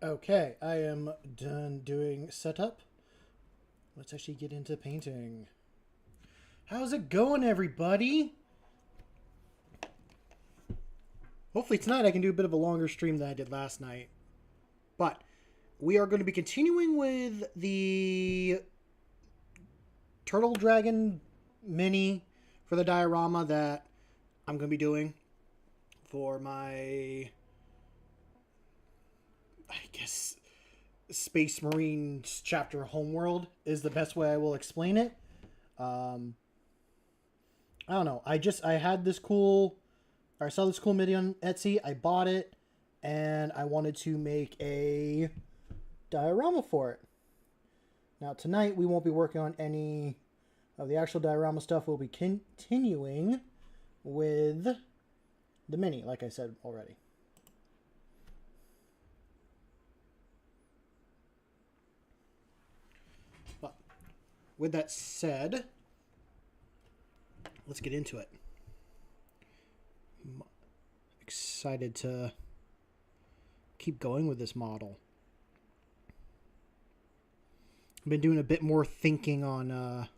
Okay, I am done doing setup. Let's actually get into painting. How's it going, everybody? Hopefully tonight I can do a bit of a longer stream than I did last night. But we are going to be continuing with the Turtle Dragon mini for the diorama that I'm going to be doing for my, I guess, Space Marines chapter Homeworld is the best way I will explain it. I don't know. I had this cool, or I saw this cool midi on Etsy. I bought it, and I wanted to make a diorama for it. Now tonight we won't be working on any of the actual diorama stuff. We'll be continuing with the mini, like I said already. But with that said, let's get into it. I'm excited to keep going with this model. I've been doing a bit more thinking on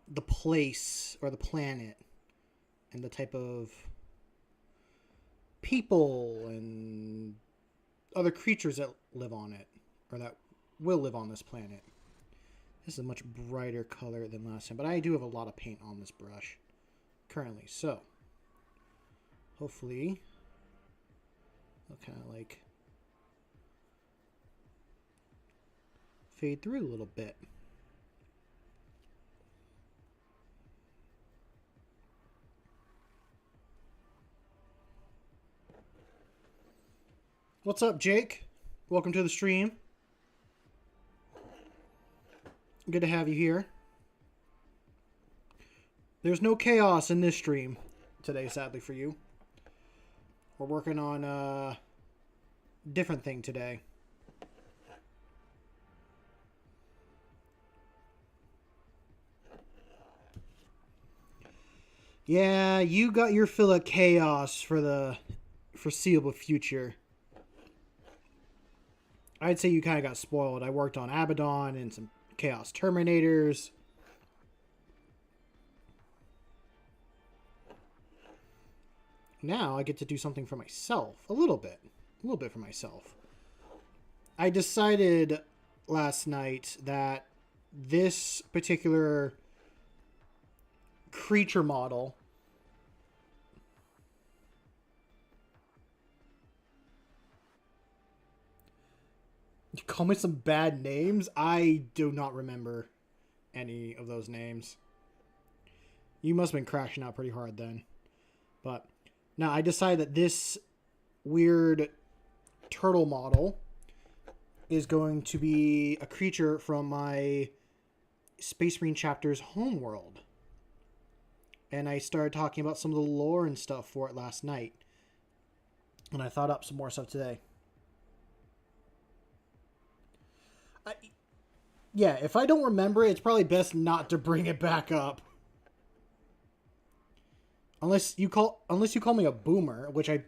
the place or the planet and the type of people and other creatures that live on it, or that will live on this planet. This is a much brighter color than last time, but I do have a lot of paint on this brush currently, so hopefully I'll kind of like fade through a little bit. What's up, Jake? Welcome to the stream. Good to have you here. There's no chaos in this stream today, sadly for you. We're working on a different thing today. Yeah, you got your fill of chaos for the foreseeable future. I'd say you kind of got spoiled. I worked on Abaddon and some Chaos Terminators. Now I get to do something for myself. A little bit for myself. I decided last night that this particular creature model you call me some bad names? I do not remember any of those names. You must have been crashing out pretty hard then. But now I decided that this weird turtle model is going to be a creature from my Space Marine chapter's Homeworld. And I started talking about some of the lore and stuff for it last night. And I thought up some more stuff today. Yeah, if I don't remember it, it's probably best not to bring it back up. Unless you call me a boomer, which I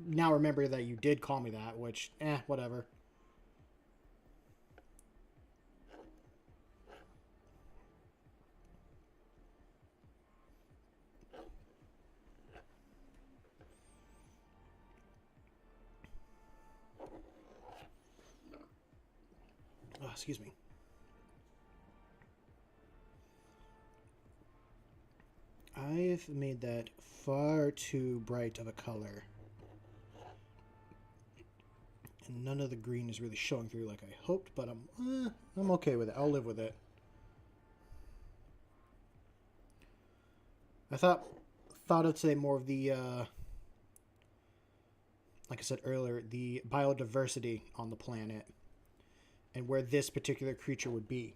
now remember that you did call me that, which, whatever. Oh, excuse me. I've made that far too bright of a color. And none of the green is really showing through like I hoped, but I'm okay with it. I'll live with it. I thought of today more of the, like I said earlier, the biodiversity on the planet and where this particular creature would be.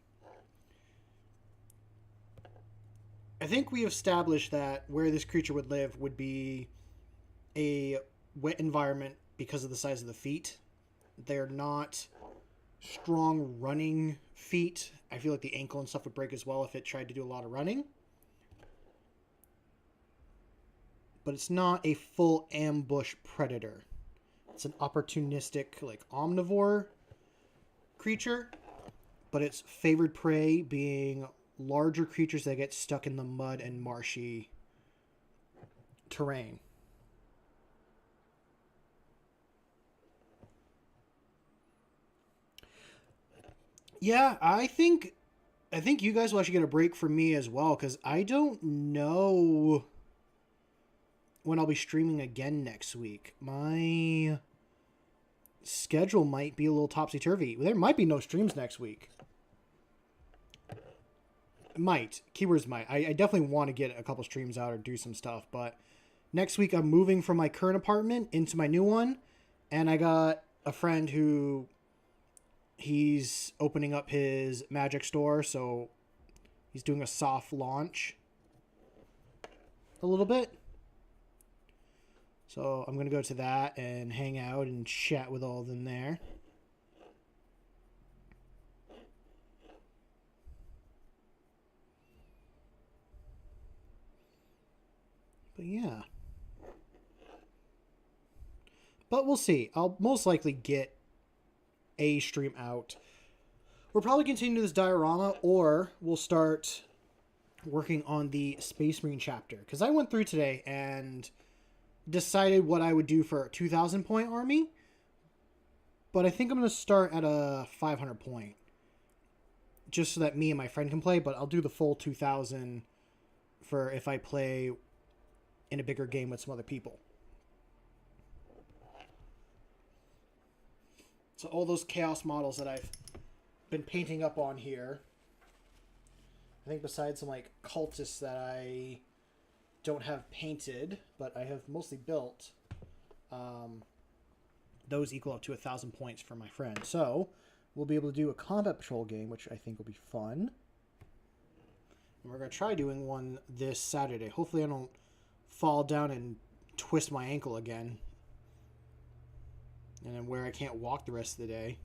I think we established that where this creature would live would be a wet environment because of the size of the feet. They're not strong running feet. I feel like the ankle and stuff would break as well if it tried to do a lot of running. But it's not a full ambush predator. It's an opportunistic, like, omnivore creature, but its favored prey being larger creatures that get stuck in the mud and marshy terrain. Yeah, I think you guys will actually get a break from me as well, because I don't know when I'll be streaming again next week. My schedule might be a little topsy-turvy. There might be no streams next week. Might. Keywords might. I definitely want to get a couple streams out or do some stuff, but next week I'm moving from my current apartment into my new one, and I got a friend who he's opening up his magic store, so he's doing a soft launch a little bit. So I'm going to go to that and hang out and chat with all of them there. But yeah. But we'll see. I'll most likely get a stream out. We'll probably continue this diorama, or we'll start working on the Space Marine chapter. Because I went through today and decided what I would do for a 2,000 point army. But I think I'm going to start at a 500 point. Just so that me and my friend can play. But I'll do the full 2,000 for if I play in a bigger game with some other people. So all those chaos models that I've been painting up on here, I think besides some like cultists that I don't have painted, but I have mostly built, those equal up to 1,000 points for my friend. So we'll be able to do a combat patrol game, which I think will be fun. And we're going to try doing one this Saturday. Hopefully I don't fall down and twist my ankle again. And then where I can't walk the rest of the day.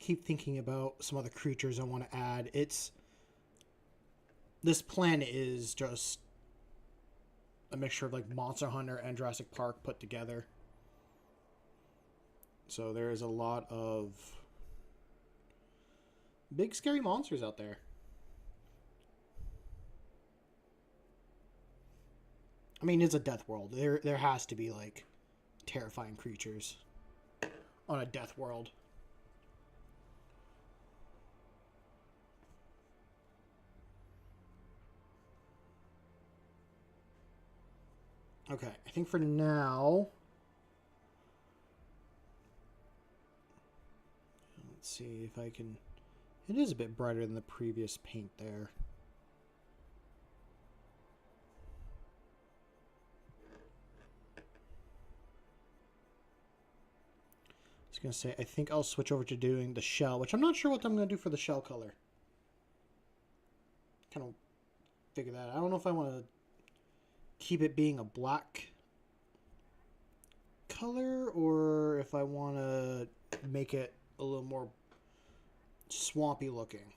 Keep thinking about some other creatures I want to add. This plan is just a mixture of like Monster Hunter and Jurassic Park put together. So there is a lot of big scary monsters out there. I mean, it's a death world. There has to be like terrifying creatures on a death world. Okay, I think for now, let's see if I can. It is a bit brighter than the previous paint there. I was going to say, I think I'll switch over to doing the shell, which I'm not sure what I'm going to do for the shell color. Kind of figure that out. I don't know if I want to keep it being a black color or if I want to make it a little more swampy looking.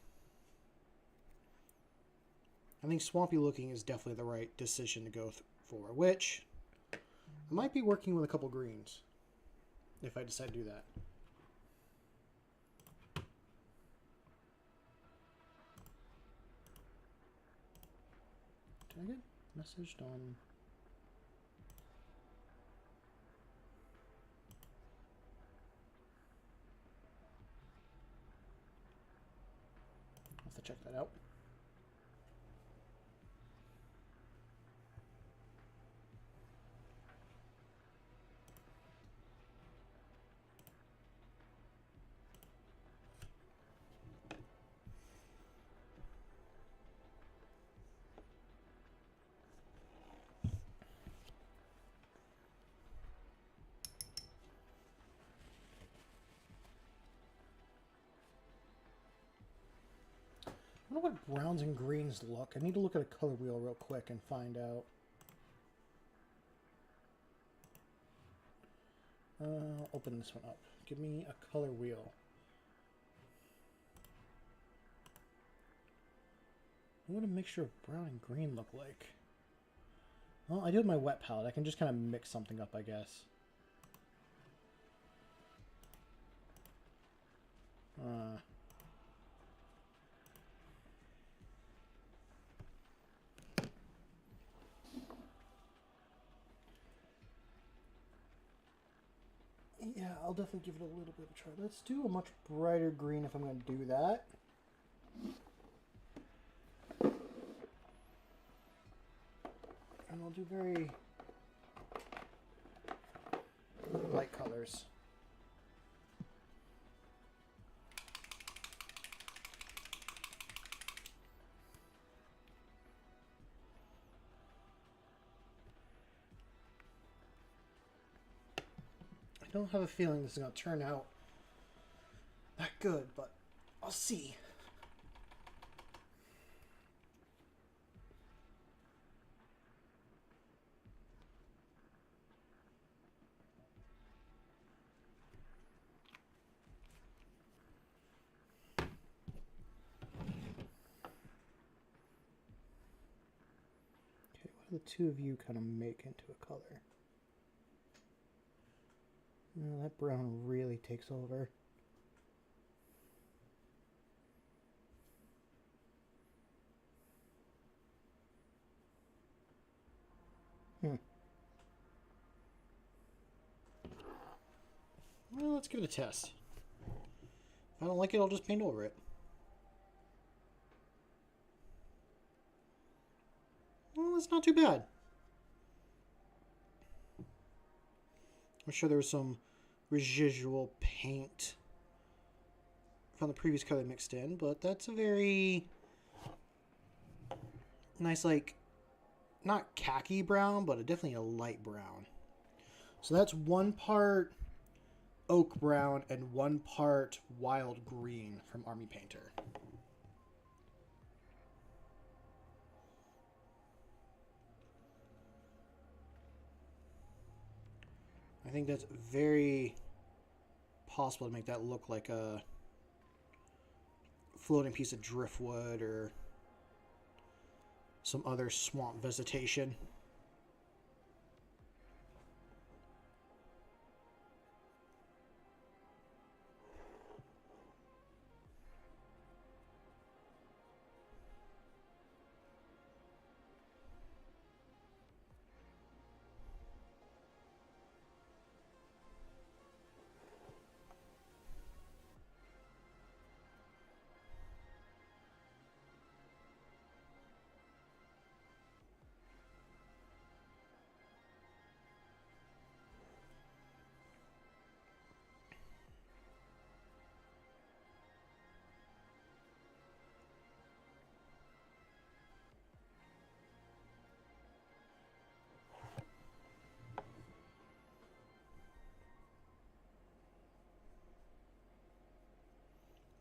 I think swampy looking is definitely the right decision to go for, which I might be working with a couple greens if I decide to do that. Did I get messaged on? I'll have to check that out. I wonder what browns and greens look. I need to look at a color wheel real quick and find out. I'll open this one up. Give me a color wheel. What would a mixture of brown and green look like? Well, I do have my wet palette. I can just kind of mix something up, I guess. Yeah, I'll definitely give it a little bit of a try. Let's do a much brighter green if I'm going to do that. And I'll do very light colors. I don't have a feeling this is going to turn out that good, but I'll see. Okay, what do the two of you kind of make into a color? Oh, that brown really takes over. Well, let's give it a test. If I don't like it, I'll just paint over it. Well, it's not too bad. I'm sure there was some residual paint from the previous color mixed in, but that's a very nice, like, not khaki brown, but definitely a light brown. So that's 1 part oak brown and 1 part wild green from Army Painter. I think that's very possible to make that look like a floating piece of driftwood or some other swamp vegetation.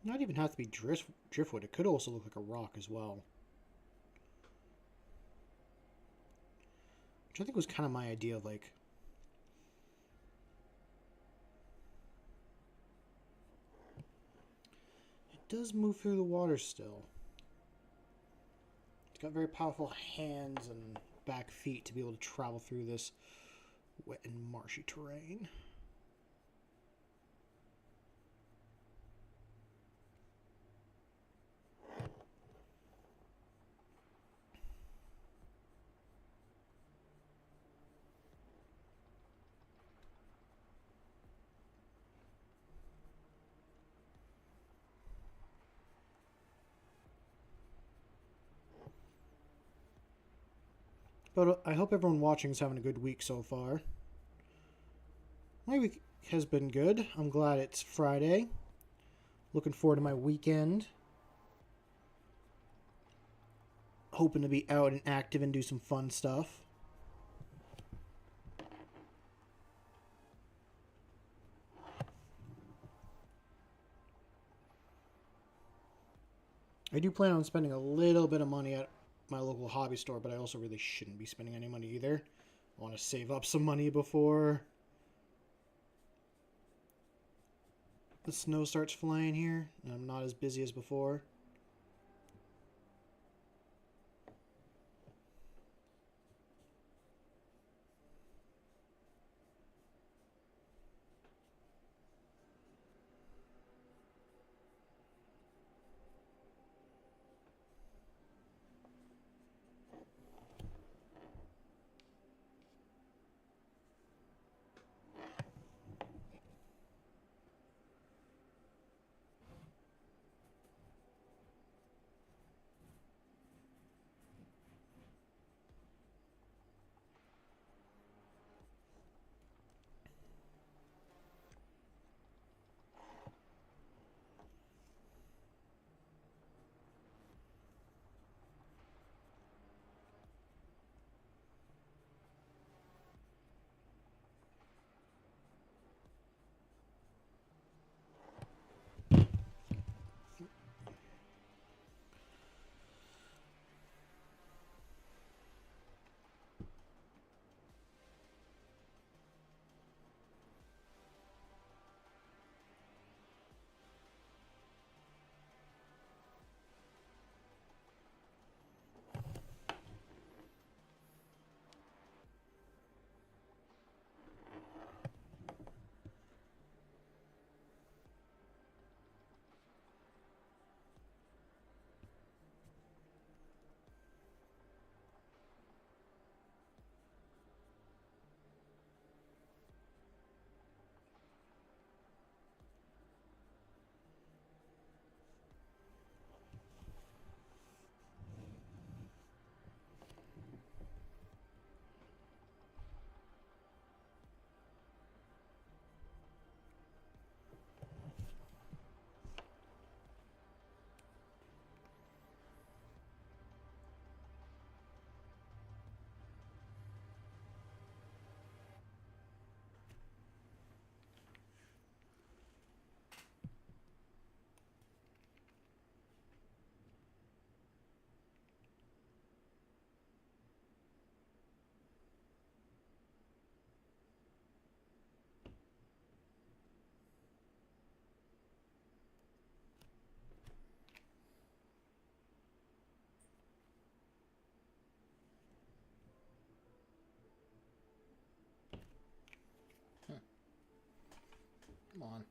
Not even have to be driftwood. It could also look like a rock as well. Which I think was kind of my idea of like... It does move through the water still. It's got very powerful hands and back feet to be able to travel through this wet and marshy terrain. But I hope everyone watching is having a good week so far. My week has been good. I'm glad it's Friday. Looking forward to my weekend. Hoping to be out and active and do some fun stuff. I do plan on spending a little bit of money at my local hobby store, but I also really shouldn't be spending any money either. I want to save up some money before the snow starts flying here, and I'm not as busy as before. Come on.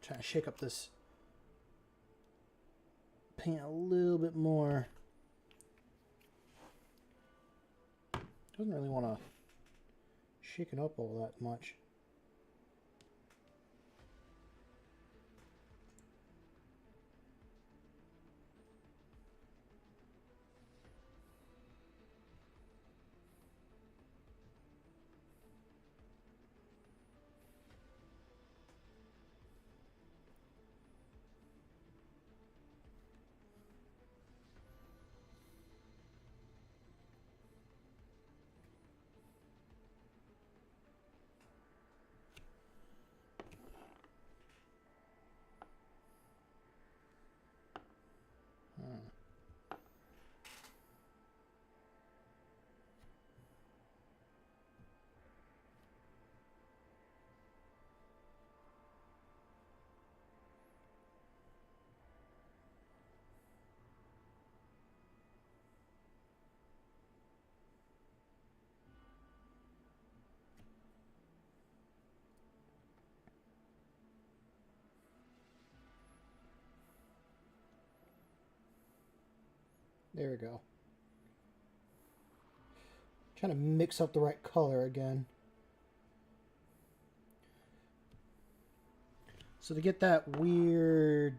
Trying to shake up this paint a little bit more. Doesn't really want to shake it up all that much. There we go. Trying to mix up the right color again. So to get that weird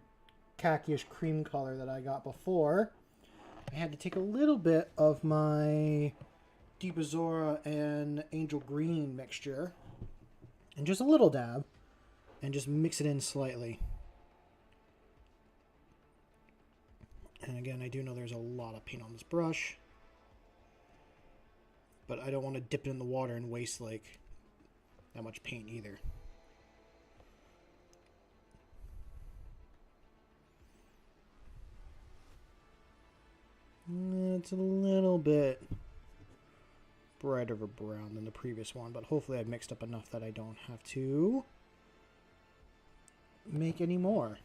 khaki-ish cream color that I got before, I had to take a little bit of my Deep Azura and Angel Green mixture, and just a little dab, and just mix it in slightly. And again, I do know there's a lot of paint on this brush, but I don't want to dip it in the water and waste like that much paint either. It's a little bit brighter of a brown than the previous one, but hopefully I've mixed up enough that I don't have to make any more.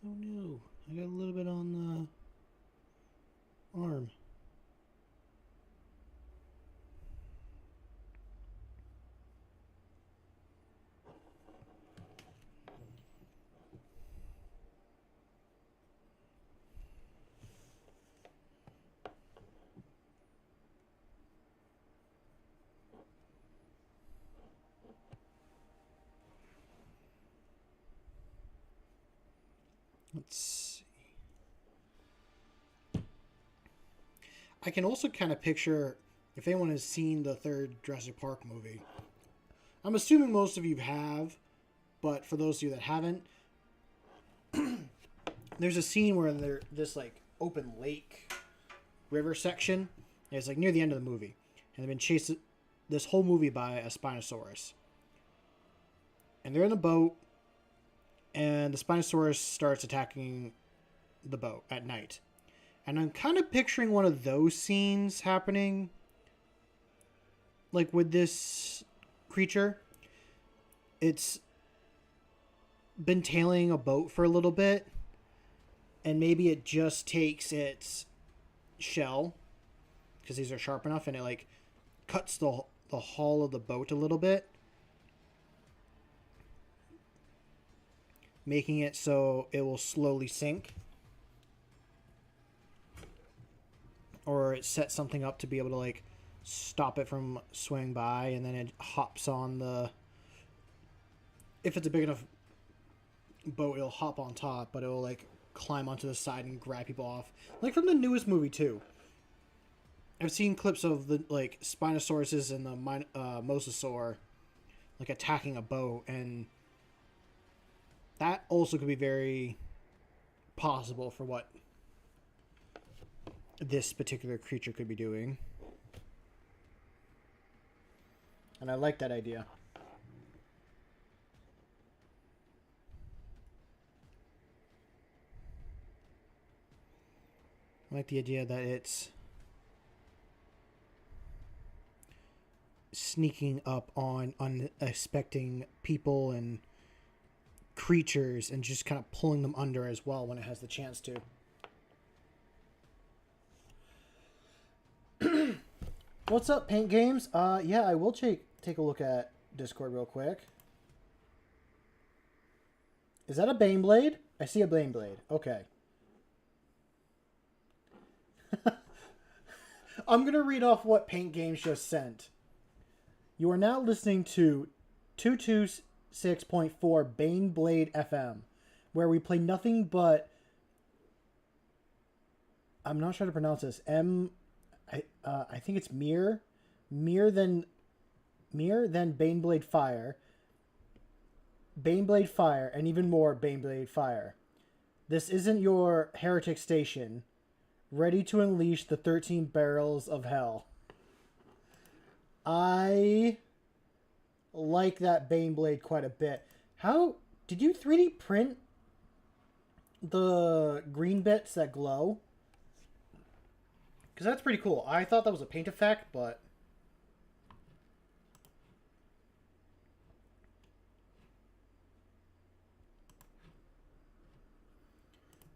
Oh no, I got a little bit on the arm. Let's see. I can also kind of picture, if anyone has seen the third Jurassic Park movie. I'm assuming most of you have, but for those of you that haven't, there's a scene where there's this like open lake river section. And it's like near the end of the movie, and they've been chased this whole movie by a Spinosaurus. And they're in the boat, and the Spinosaurus starts attacking the boat at night. And I'm kind of picturing one of those scenes happening, like with this creature. It's been tailing a boat for a little bit, and maybe it just takes its shell, because these are sharp enough, and it like cuts the hull of the boat a little bit, making it so it will slowly sink. Or it sets something up to be able to like stop it from swimming by, and then it hops on the... If it's a big enough boat, it'll hop on top, but it'll like climb onto the side and grab people off. Like from the newest movie too. I've seen clips of the like Spinosauruses and the Mosasaur like attacking a boat, and that also could be very possible for what this particular creature could be doing. And I like that idea. I like the idea that it's sneaking up on unexpecting people and creatures and just kind of pulling them under as well when it has the chance to. What's up, Paint Games? Yeah, I will take a look at Discord real quick. Is that a Baneblade? I see a Baneblade. Okay. I'm going to read off what Paint Games just sent. You are now listening to 226.4 Baneblade FM, where we play nothing but... I'm not sure how to pronounce this. I think it's Mir than Baneblade Fire. Baneblade Fire, and even more Baneblade Fire. This isn't your heretic station. Ready to unleash the 13 barrels of hell. I like that Baneblade quite a bit. How did you 3D print the green bits that glow? Because that's pretty cool. I thought that was a paint effect, but...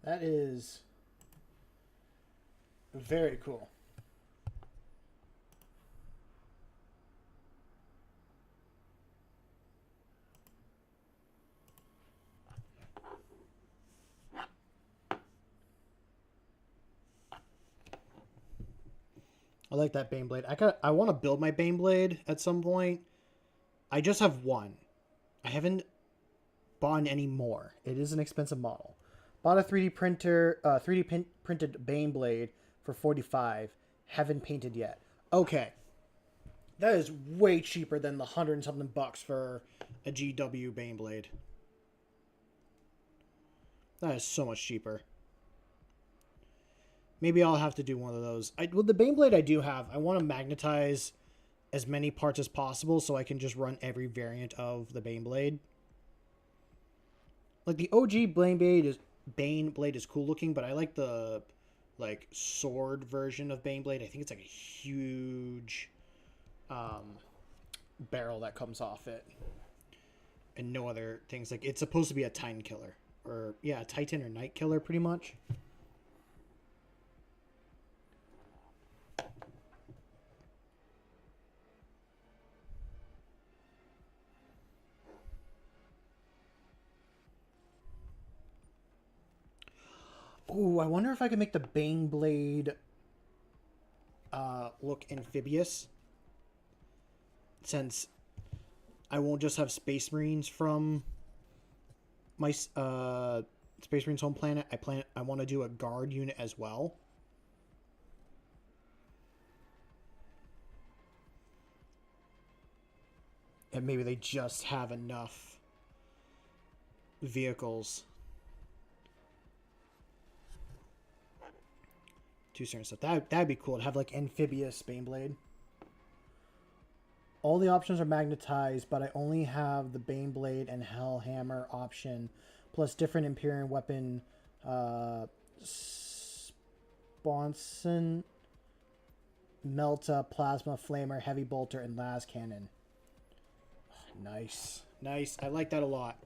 that is very cool. I like that Baneblade. I want to build my Baneblade at some point. I just have one. I haven't bought any more. It is an expensive model. Bought a 3D printed Baneblade for $45. Haven't painted yet. Okay. That is way cheaper than the $100 and something for a GW Baneblade. That is so much cheaper. Maybe I'll have to do one of those. With the Baneblade I do have, I want to magnetize as many parts as possible so I can just run every variant of the Baneblade. Like the OG Baneblade is cool looking, but I like the sword version of Baneblade. I think it's like a huge barrel that comes off it, and no other things. Like it's supposed to be a Titan killer, or yeah, a Titan or Night killer, pretty much. Ooh, I wonder if I can make the Baneblade look amphibious. Since I won't just have Space Marines from my Space Marines home planet, I want to do a guard unit as well. And maybe they just have enough vehicles to certain stuff. That'd be cool to have like amphibious Baneblade. All the options are magnetized, but I only have the Baneblade and Hellhammer option, plus different Imperium weapon, Sponson, Melta, Plasma, Flamer, Heavy Bolter, and Las Cannon. Nice. Nice. I like that a lot.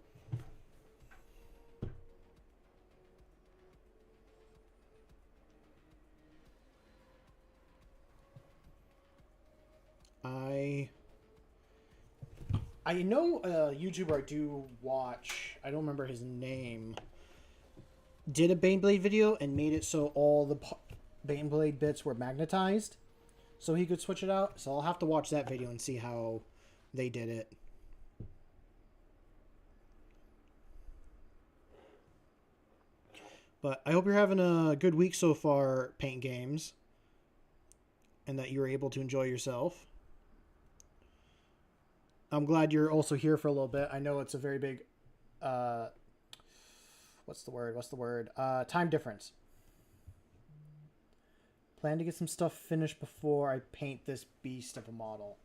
I know a YouTuber I do watch, I don't remember his name, did a Baneblade video and made it so all the Baneblade bits were magnetized so he could switch it out. So I'll have to watch that video and see how they did it. But I hope you're having a good week so far, Paint Games, and that you were able to enjoy yourself. I'm glad you're also here for a little bit. I know it's a very big, what's the word? Time difference. Plan to get some stuff finished before I paint this beast of a model.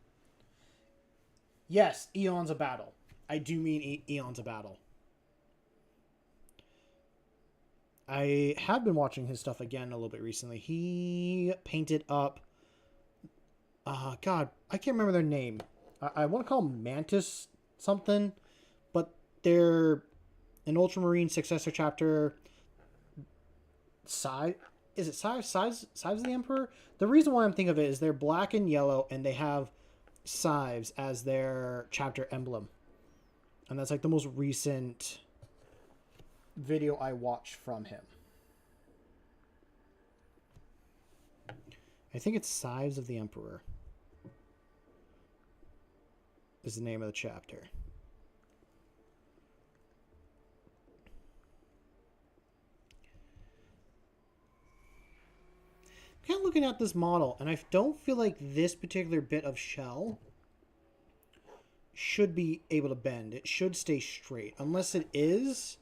Yes, Eons of Battle. I do mean Eons of Battle. I have been watching his stuff again a little bit recently. He painted up. God, I can't remember their name. I want to call them Mantis something, but they're an Ultramarine successor chapter. Is it Sives of the Emperor? The reason why I'm thinking of it is they're black and yellow, and they have Sives as their chapter emblem, and that's like the most recent video I watched from him. I think it's Sives of the Emperor is the name of the chapter. I'm kind of looking at this model, and I don't feel like this particular bit of shell should be able to bend. It should stay straight, unless it is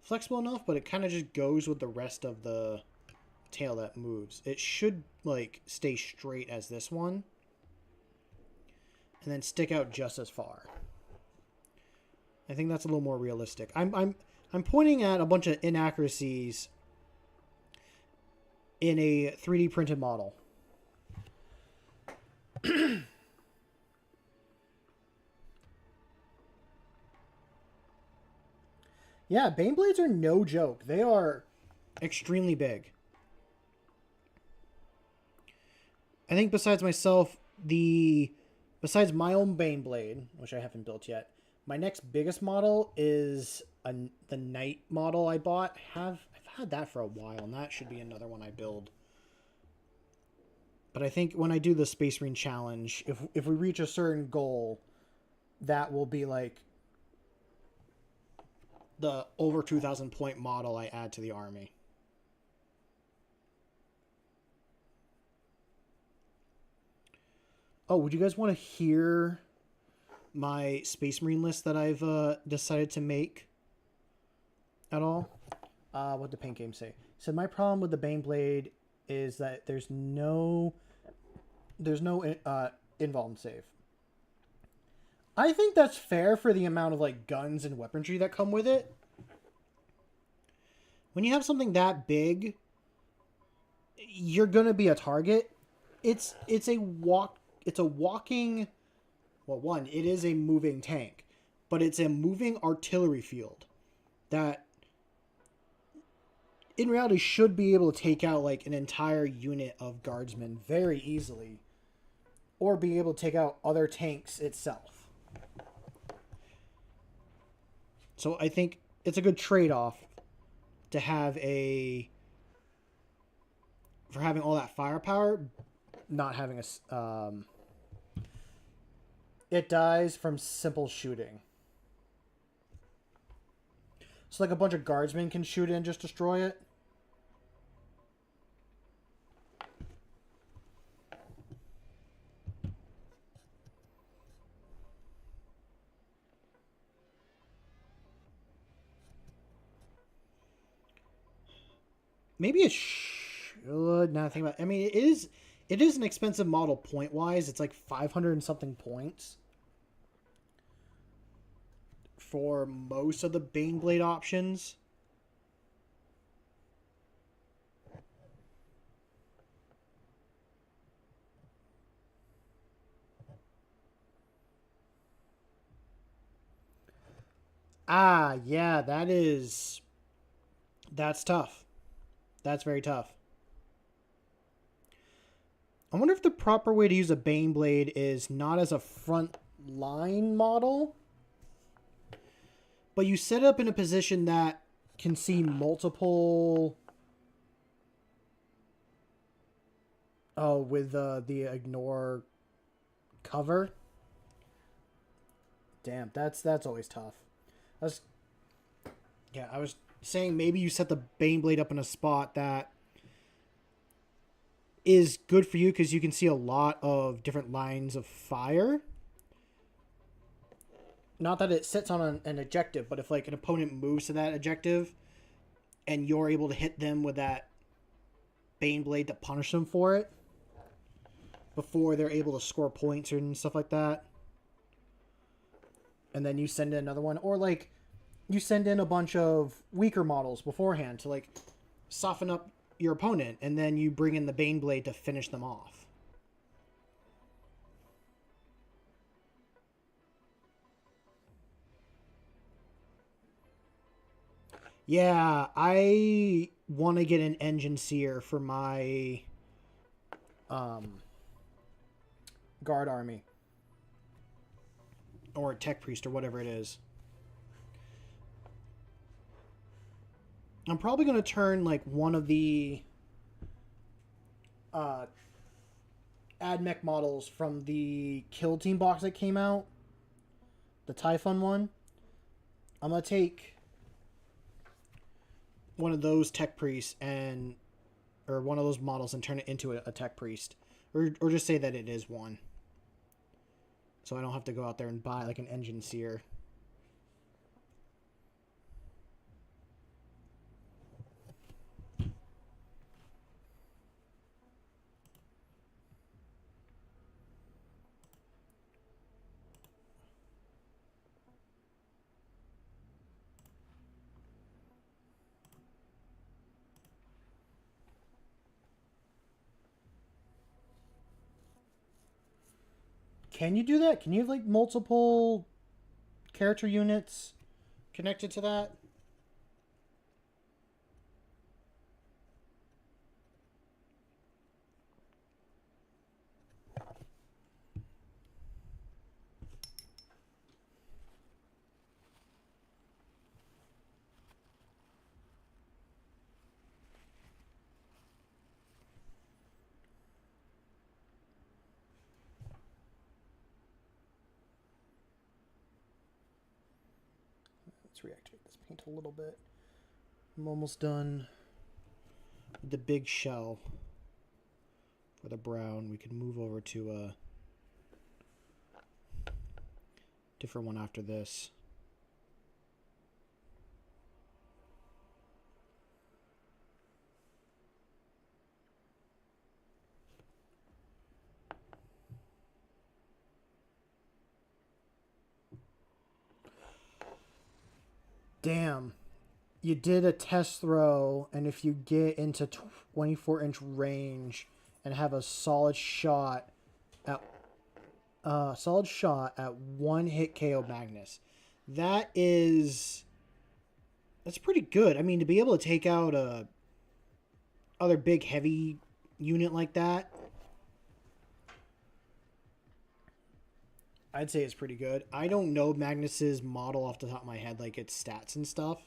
flexible enough, but it kind of just goes with the rest of the tail that moves. It should like stay straight as this one, and then stick out just as far. I think that's a little more realistic. I'm pointing at a bunch of inaccuracies in a 3D printed model. Yeah, Baneblades are no joke. They are extremely big. I think besides myself, besides my own Baneblade, which I haven't built yet, my next biggest model is the Knight model I bought. I've had that for a while, and that should be another one I build. But I think when I do the Space Marine Challenge, if we reach a certain goal, that will be like the over 2,000 point model I add to the army. Oh, would you guys want to hear my Space Marine list that I've decided to make at all? What did Paint Game say? So my problem with the Baneblade is that there's no invuln save. I think that's fair for the amount of like guns and weaponry that come with it. When you have something that big, you're gonna be a target. It's a walking. Well, one, it is a moving tank, but it's a moving artillery field that, in reality, should be able to take out like an entire unit of guardsmen very easily, or be able to take out other tanks itself. So I think it's a good trade-off to have for having all that firepower, not having it dies from simple shooting. So like a bunch of guardsmen can shoot it and just destroy it. Maybe it should. Now think about it. I mean, it is an expensive model point wise. It's like 500 and something points for most of the Baneblade options. Ah, yeah, that's tough. That's very tough. I wonder if the proper way to use a Baneblade is not as a front line model, but you set it up in a position that can see multiple... Oh, with the ignore cover. Damn, that's always tough. Yeah, I was saying maybe you set the Baneblade up in a spot that is good for you because you can see a lot of different lines of fire. Not that it sits on an objective, but if like an opponent moves to that objective and you're able to hit them with that Baneblade to punish them for it before they're able to score points and stuff like that. And then you send in another one, or like you send in a bunch of weaker models beforehand to like soften up your opponent, and then you bring in the Bane Blade to finish them off. Yeah, I want to get an Engine Seer for my um, guard army. Or Tech Priest, or whatever it is. I'm probably going to turn, like, one of the AdMech models from the Kill Team box that came out. The Typhon one. I'm going to take one of those Tech Priests and... or one of those models and turn it into a Tech Priest. Or just say that it is one. So I don't have to go out there and buy, like, an Engine Seer. Can you do that? Can you have, like, multiple character units connected to that? Let's reactivate this paint a little bit. I'm almost done with the big shell for the brown. We can move over to a different one after this. Damn. You did a test throw, and if you get into 24-inch range and have a solid shot at one hit KO Magnus, that's pretty good. I mean, to be able to take out a other big heavy unit like that, I'd say it's pretty good. I don't know Magnus's model off the top of my head, like its stats and stuff.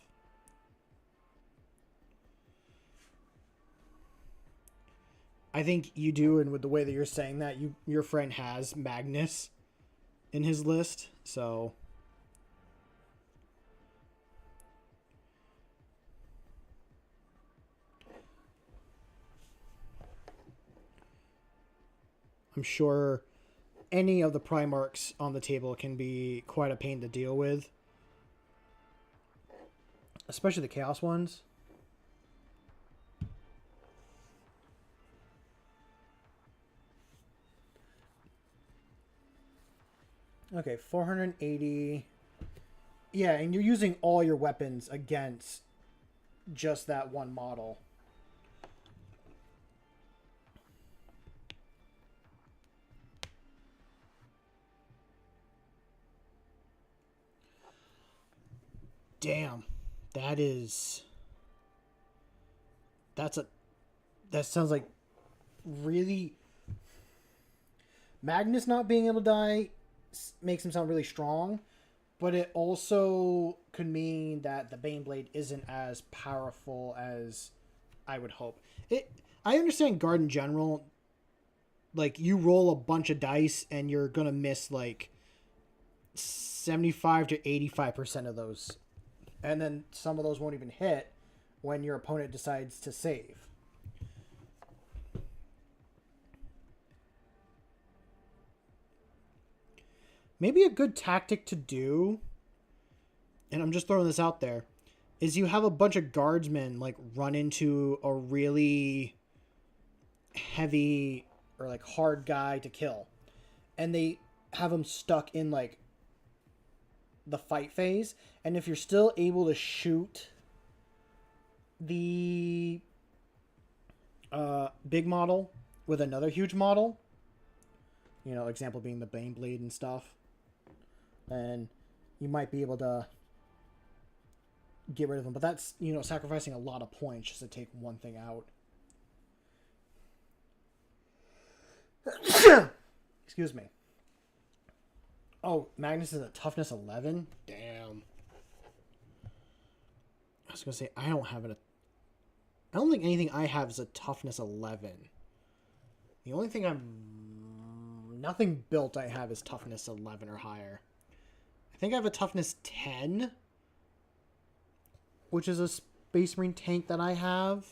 I think you do, and with the way that you're saying that, your friend has Magnus in his list, so I'm sure any of the Primarchs on the table can be quite a pain to deal with, especially the Chaos ones. Okay, 480. Yeah, and you're using all your weapons against just that one model. Damn. That sounds like really... Magnus not being able to die makes him sound really strong, but it also could mean that the Baneblade isn't as powerful as I would hope. I understand guard in general, like, you roll a bunch of dice and you're gonna miss like 75 to 85% of those, and then some of those won't even hit when your opponent decides to save. Maybe a good tactic to do, and I'm just throwing this out there, is you have a bunch of guardsmen like run into a really heavy or like hard guy to kill, and they have them stuck in like the fight phase, and if you're still able to shoot the big model with another huge model, you know, example being the Baneblade and stuff, then you might be able to get rid of them. But that's, you know, sacrificing a lot of points just to take one thing out. Excuse me. Oh, Magnus is a toughness 11? Damn. I was going to say, I don't think anything I have is a toughness 11. The only thing nothing built I have is toughness 11 or higher. I think I have a toughness 10, which is a Space Marine tank that I have.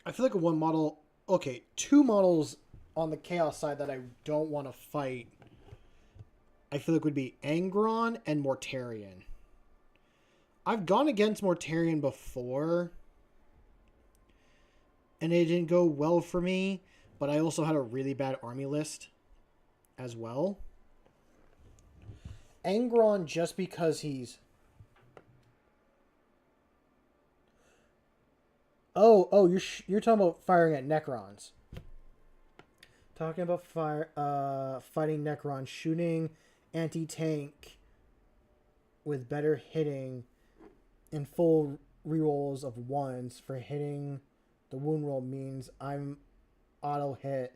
I feel like one model... Okay, two models on the Chaos side that I don't want to fight, I feel like would be Angron and Mortarion. I've gone against Mortarion before, and it didn't go well for me, but I also had a really bad army list as well. Angron, just because he's... Oh, you're talking about firing at Necrons. Talking about fighting Necrons, shooting anti-tank with better hitting and full rerolls of ones for hitting the wound roll means I'm auto hit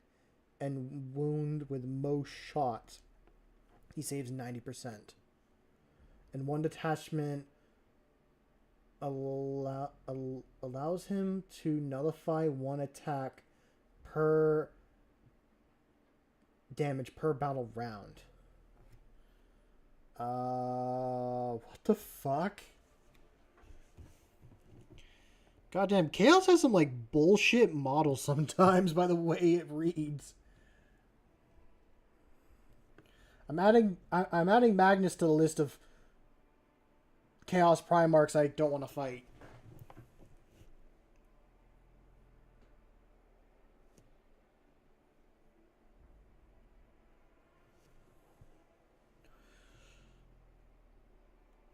and wound with most shots. He saves 90%. And one detachment allows him to nullify one attack per damage per battle round. What the fuck? Goddamn, Chaos has some like bullshit models sometimes by the way it reads. I'm adding Magnus to the list of Chaos Primarchs I don't want to fight.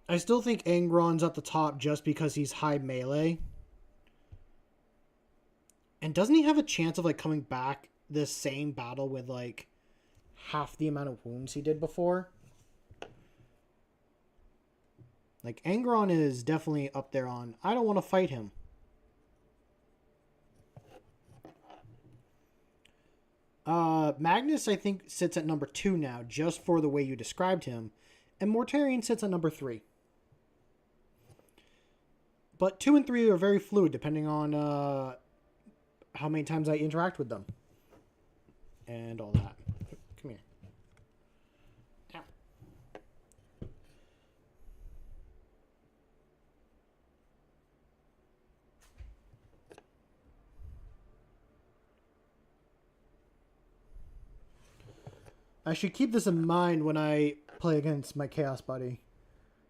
I still think Angron's at the top just because he's high melee. And doesn't he have a chance of like coming back this same battle with like half the amount of wounds he did before? Like, Angron is definitely up there on, I don't want to fight him. Magnus, I think, sits at number 2 now, just for the way you described him. And Mortarion sits at number 3. But 2 and 3 are very fluid, depending on how many times I interact with them. And all that. Come here. Ow. I should keep this in mind when I play against my Chaos buddy.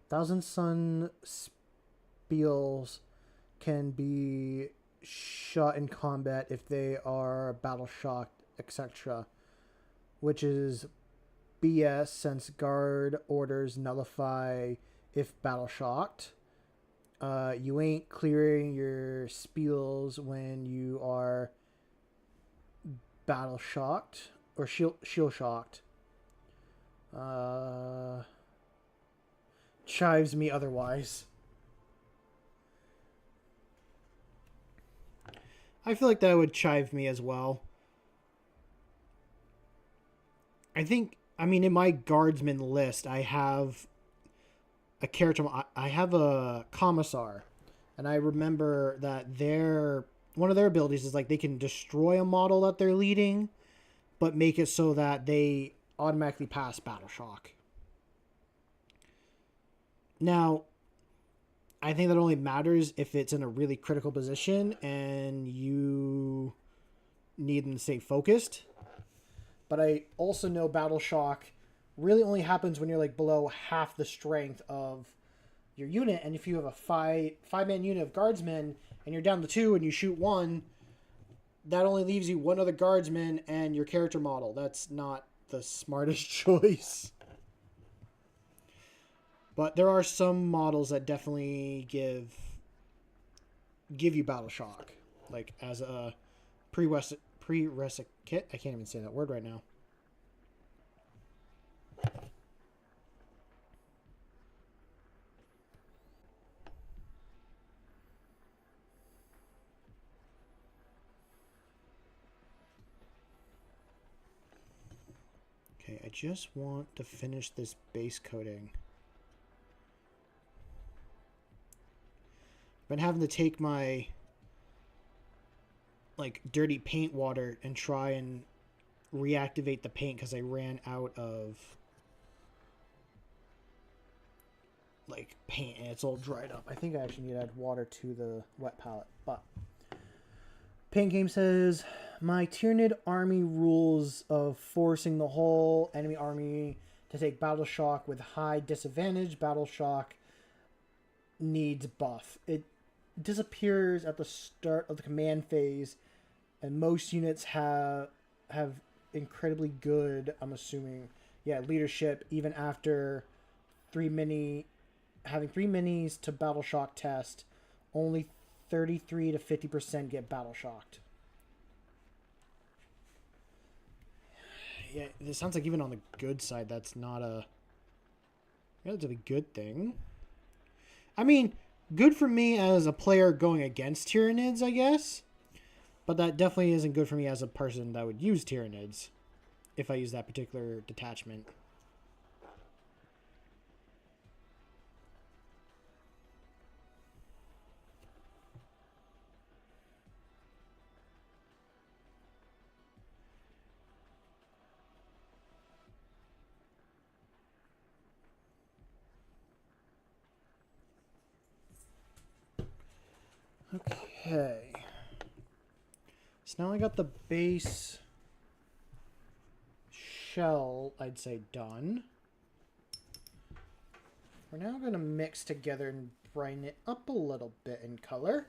Thousand Sun Spiels can be shot in combat if they are battle shocked, etc. Which is BS since guard orders nullify if battle shocked. You ain't clearing your spiels when you are battle shocked or shield shocked. Chives me otherwise. I feel like that would chive me as well. I mean, in my guardsman list, I have a character, I have a commissar, and I remember that one of their abilities is like they can destroy a model that they're leading, but make it so that they automatically pass battle shock. Now, I think that only matters if it's in a really critical position and you need them to stay focused. But I also know battle shock really only happens when you're like below half the strength of your unit, and if you have a five-man unit of guardsmen and you're down to 2 and you shoot 1, that only leaves you 1 other guardsman and your character model. That's not the smartest choice. But there are some models that definitely give you battle shock, like as a prerequisite kit. I can't even say that word right now. Okay, I just want to finish this base coating. I've been having to take my like dirty paint water and try and reactivate the paint because I ran out of like paint and it's all dried up. I think I actually need to add water to the wet palette. But Paint Game says my Tyranid army rules of forcing the whole enemy army to take battle shock with high disadvantage. Battle shock needs buff. It disappears at the start of the command phase, and most units have incredibly good, I'm assuming, leadership even after having 3 minis to battle shock test. Only 33 to 50% get battle shocked. Yeah, it sounds like even on the good side, that's not a relatively good thing. I mean, good for me as a player going against Tyranids, I guess. But that definitely isn't good for me as a person that would use Tyranids if I use that particular detachment. Okay. So now I got the base shell, I'd say, done. We're now going to mix together and brighten it up a little bit in color.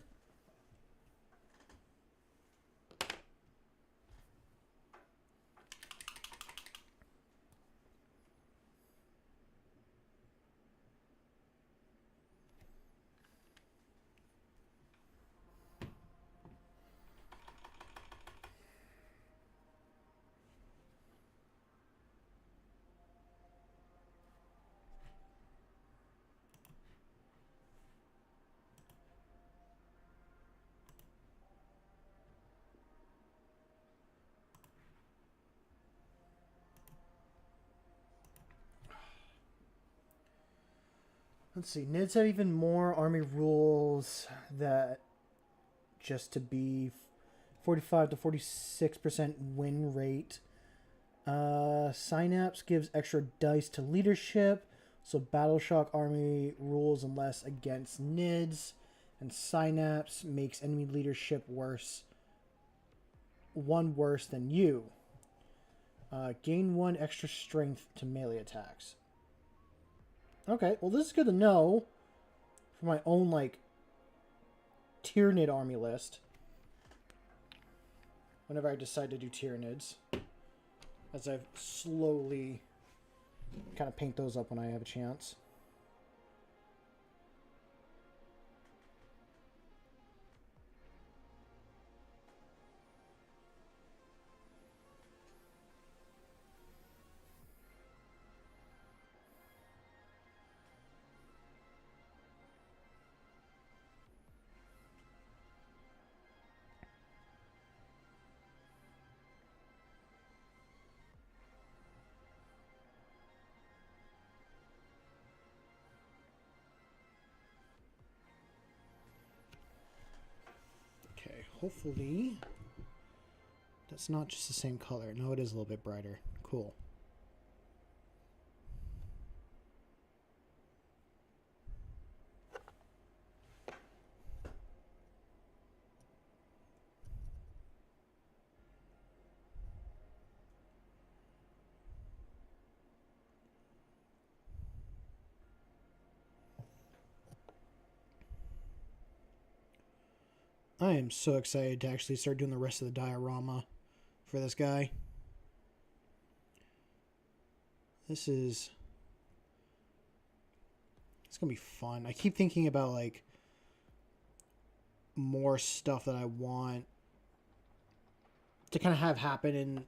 Let's see. Nids have even more army rules that just to be 45 to 46% win rate. Synapse gives extra dice to leadership. So Battle Shock army rules unless against Nids. And Synapse makes enemy leadership worse. One worse than you. Gain 1 extra strength to melee attacks. Okay, well this is good to know for my own, like, Tyranid army list. Whenever I decide to do Tyranids. As I slowly kind of paint those up when I have a chance. Okay, hopefully that's not just the same color. No, it is a little bit brighter. Cool. I am so excited to actually start doing the rest of the diorama for this guy. It's gonna be fun. I keep thinking about like more stuff that I want to kind of have happen in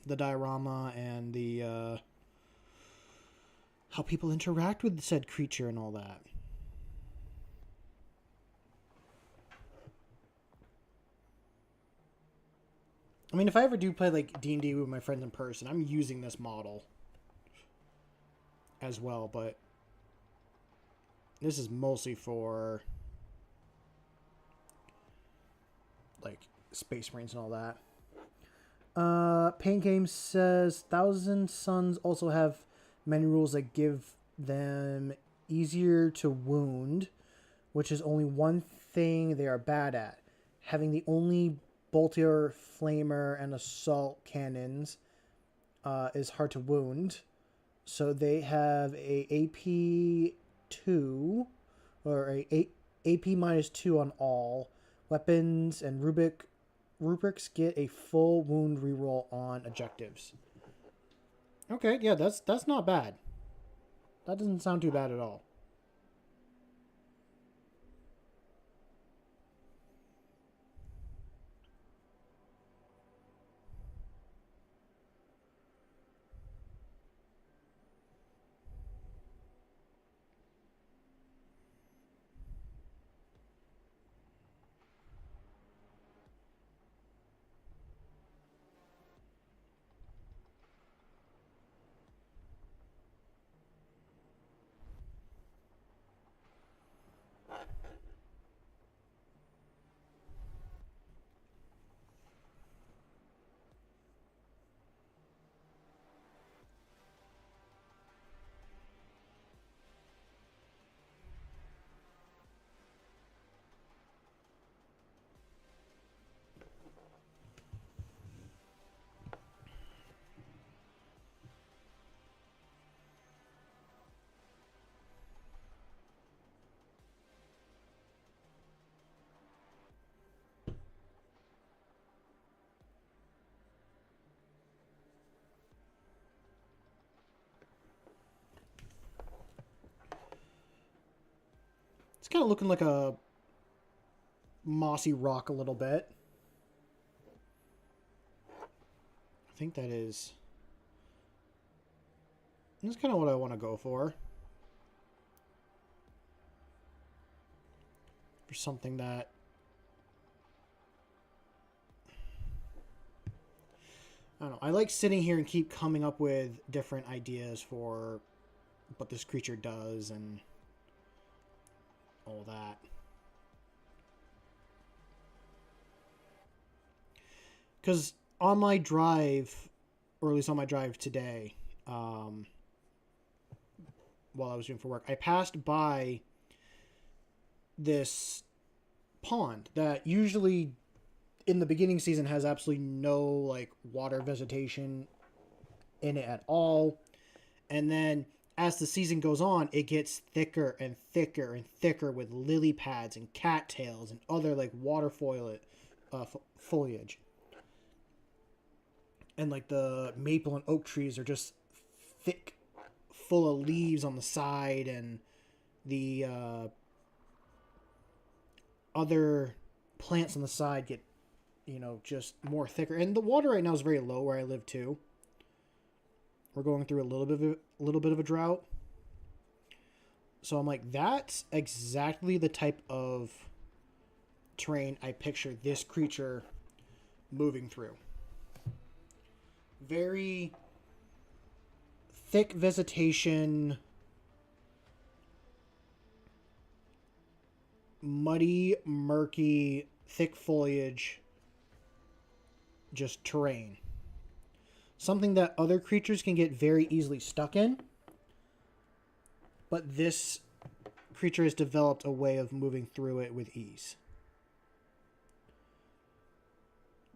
the diorama and the how people interact with said creature and all that. I mean, if I ever do play like D&D with my friends in person, I'm using this model as well, but this is mostly for like Space Marines and all that. Pain Games says Thousand Suns also have many rules that give them easier to wound, which is only one thing they are bad at. Having the only bolter, flamer, and assault cannons is hard to wound. So they have a AP 2 or a AP -2 on all weapons, and rubrics get a full wound reroll on objectives. Okay, yeah, that's not bad. That doesn't sound too bad at all. It's kind of looking like a mossy rock a little bit. I think that's kind of what I want to go for. For something that I don't know. I like sitting here and keep coming up with different ideas for what this creature does and all that. Because on my drive, or at least on my drive today, while I was doing for work, I passed by this pond that usually in the beginning season has absolutely no like water vegetation in it at all. And then as the season goes on, it gets thicker and thicker and thicker with lily pads and cattails and other like water foliage. And like the maple and oak trees are just thick, full of leaves on the side, and the other plants on the side get, just more thicker. And the water right now is very low where I live too. We're going through a little bit of a drought. So I'm like, that's exactly the type of terrain I picture this creature moving through. Very thick vegetation, muddy, murky, thick foliage, just terrain. Something that other creatures can get very easily stuck in, but this creature has developed a way of moving through it with ease.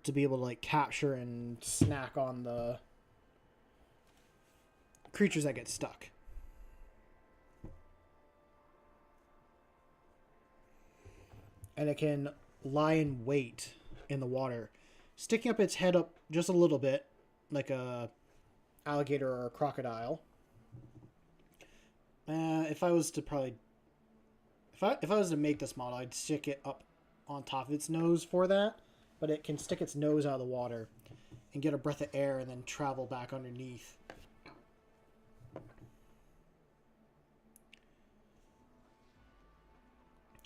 To be able to like capture and snack on the creatures that get stuck. And it can lie in wait in the water, sticking up its head up just a little bit, like a alligator or a crocodile. If I was to probably, if I was to make this model, I'd stick it up on top of its nose for that, but it can stick its nose out of the water and get a breath of air and then travel back underneath.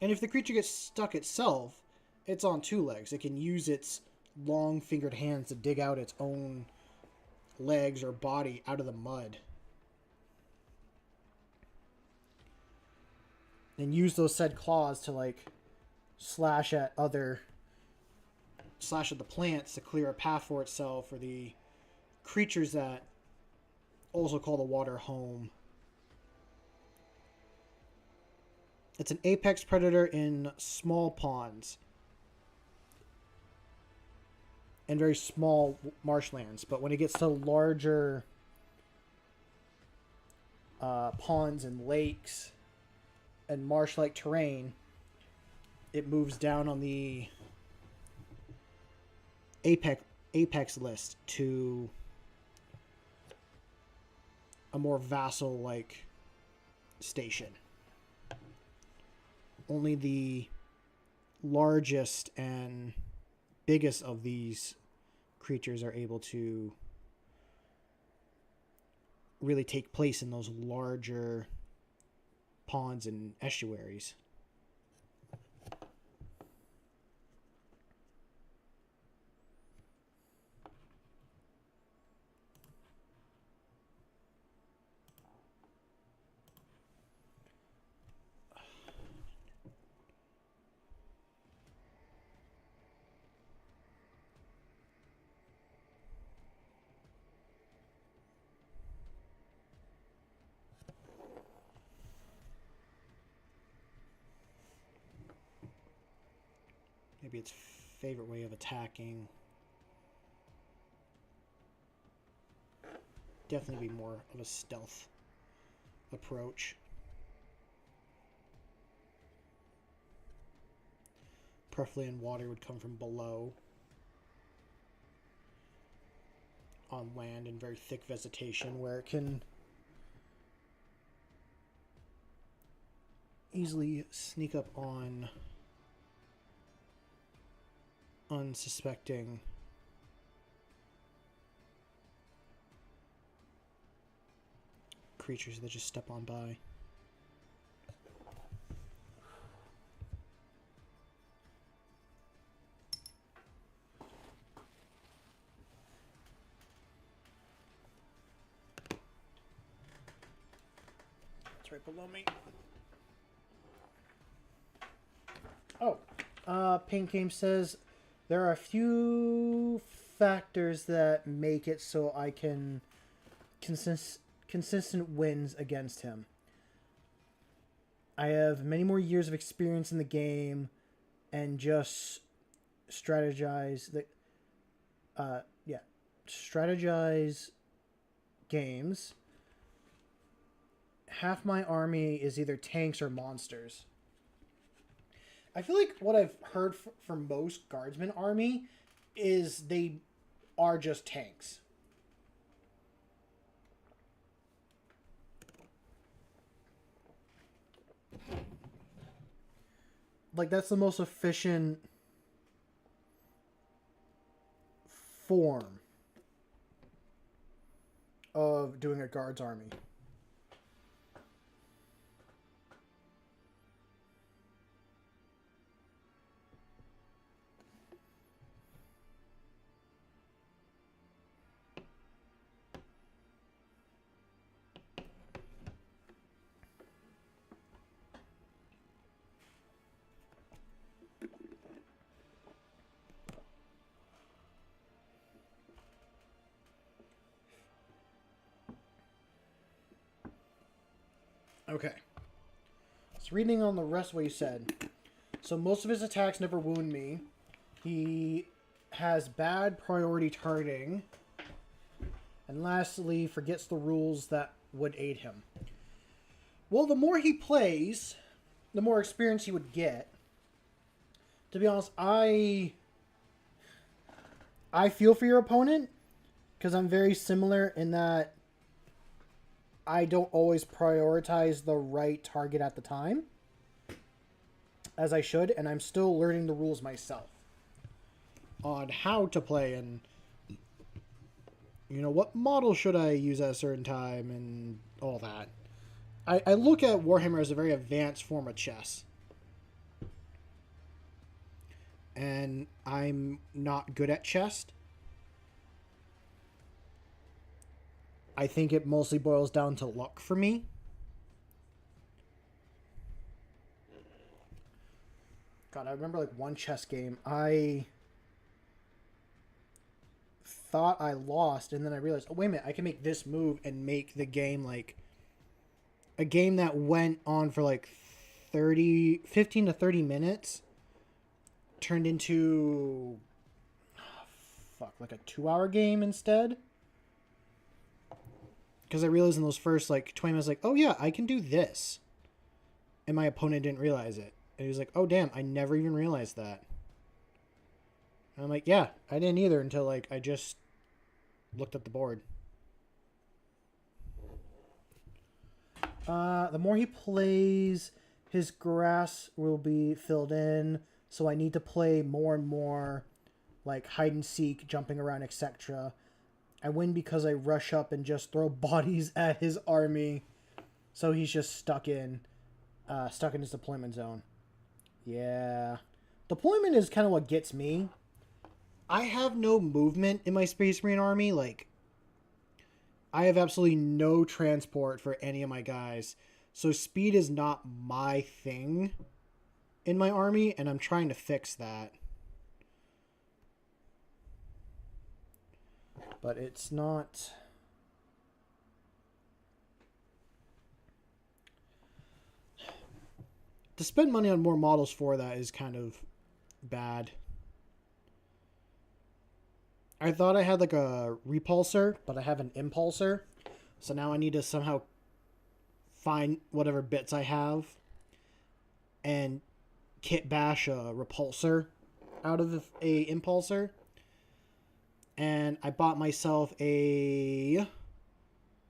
And if the creature gets stuck itself, it's on two legs. It can use its long fingered hands to dig out its own legs or body out of the mud. And use those said claws to like slash at the plants to clear a path for itself, or the creatures that also call the water home. It's an apex predator in small ponds and very small marshlands, but when it gets to larger ponds and lakes and marsh-like terrain, it moves down on the apex list to a more vassal-like station. Only the largest and biggest of these creatures are able to really take place in those larger ponds and estuaries. Maybe its favorite way of attacking. Definitely be more of a stealth approach. Preferably in water, would come from below. On land in very thick vegetation where it can easily sneak up on unsuspecting creatures that just step on by. It's right below me. Oh, Paint Game says there are a few factors that make it so I can consistent wins against him. I have many more years of experience in the game and just strategize games. Half my army is either tanks or monsters. I feel like what I've heard from most guardsmen army is they are just tanks. Like, that's the most efficient form of doing a guards army. Okay. So reading on the rest of what you said. So most of his attacks never wound me. He has bad priority targeting. And lastly, forgets the rules that would aid him. Well, the more he plays, the more experience he would get. To be honest, I feel for your opponent because I'm very similar in that I don't always prioritize the right target at the time as I should, and I'm still learning the rules myself on how to play and what model should I use at a certain time and all that. I look at Warhammer as a very advanced form of chess. And I'm not good at chess. I think it mostly boils down to luck for me. God, I remember like one chess game. I thought I lost, and then I realized, oh, wait a minute, I can make this move and make the game like a game that went on for like 15 to 30 minutes turned into like a 2-hour game instead. Because I realized in those first like 20 minutes, like, oh yeah, I can do this. And my opponent didn't realize it. And he was like, oh damn, I never even realized that. And I'm like, yeah, I didn't either until like I just looked at the board. The more he plays, his grass will be filled in. So I need to play more and more like hide and seek, jumping around, etc. I win because I rush up and just throw bodies at his army. So he's just stuck in his deployment zone. Yeah. Deployment is kind of what gets me. I have no movement in my Space Marine army. Like, I have absolutely no transport for any of my guys. So speed is not my thing in my army, and I'm trying to fix that. But it's not... To spend money on more models for that is kind of bad. I thought I had like a repulsor, but I have an impulsor. So now I need to somehow find whatever bits I have and kit bash a repulsor out of a impulsor. And I bought myself a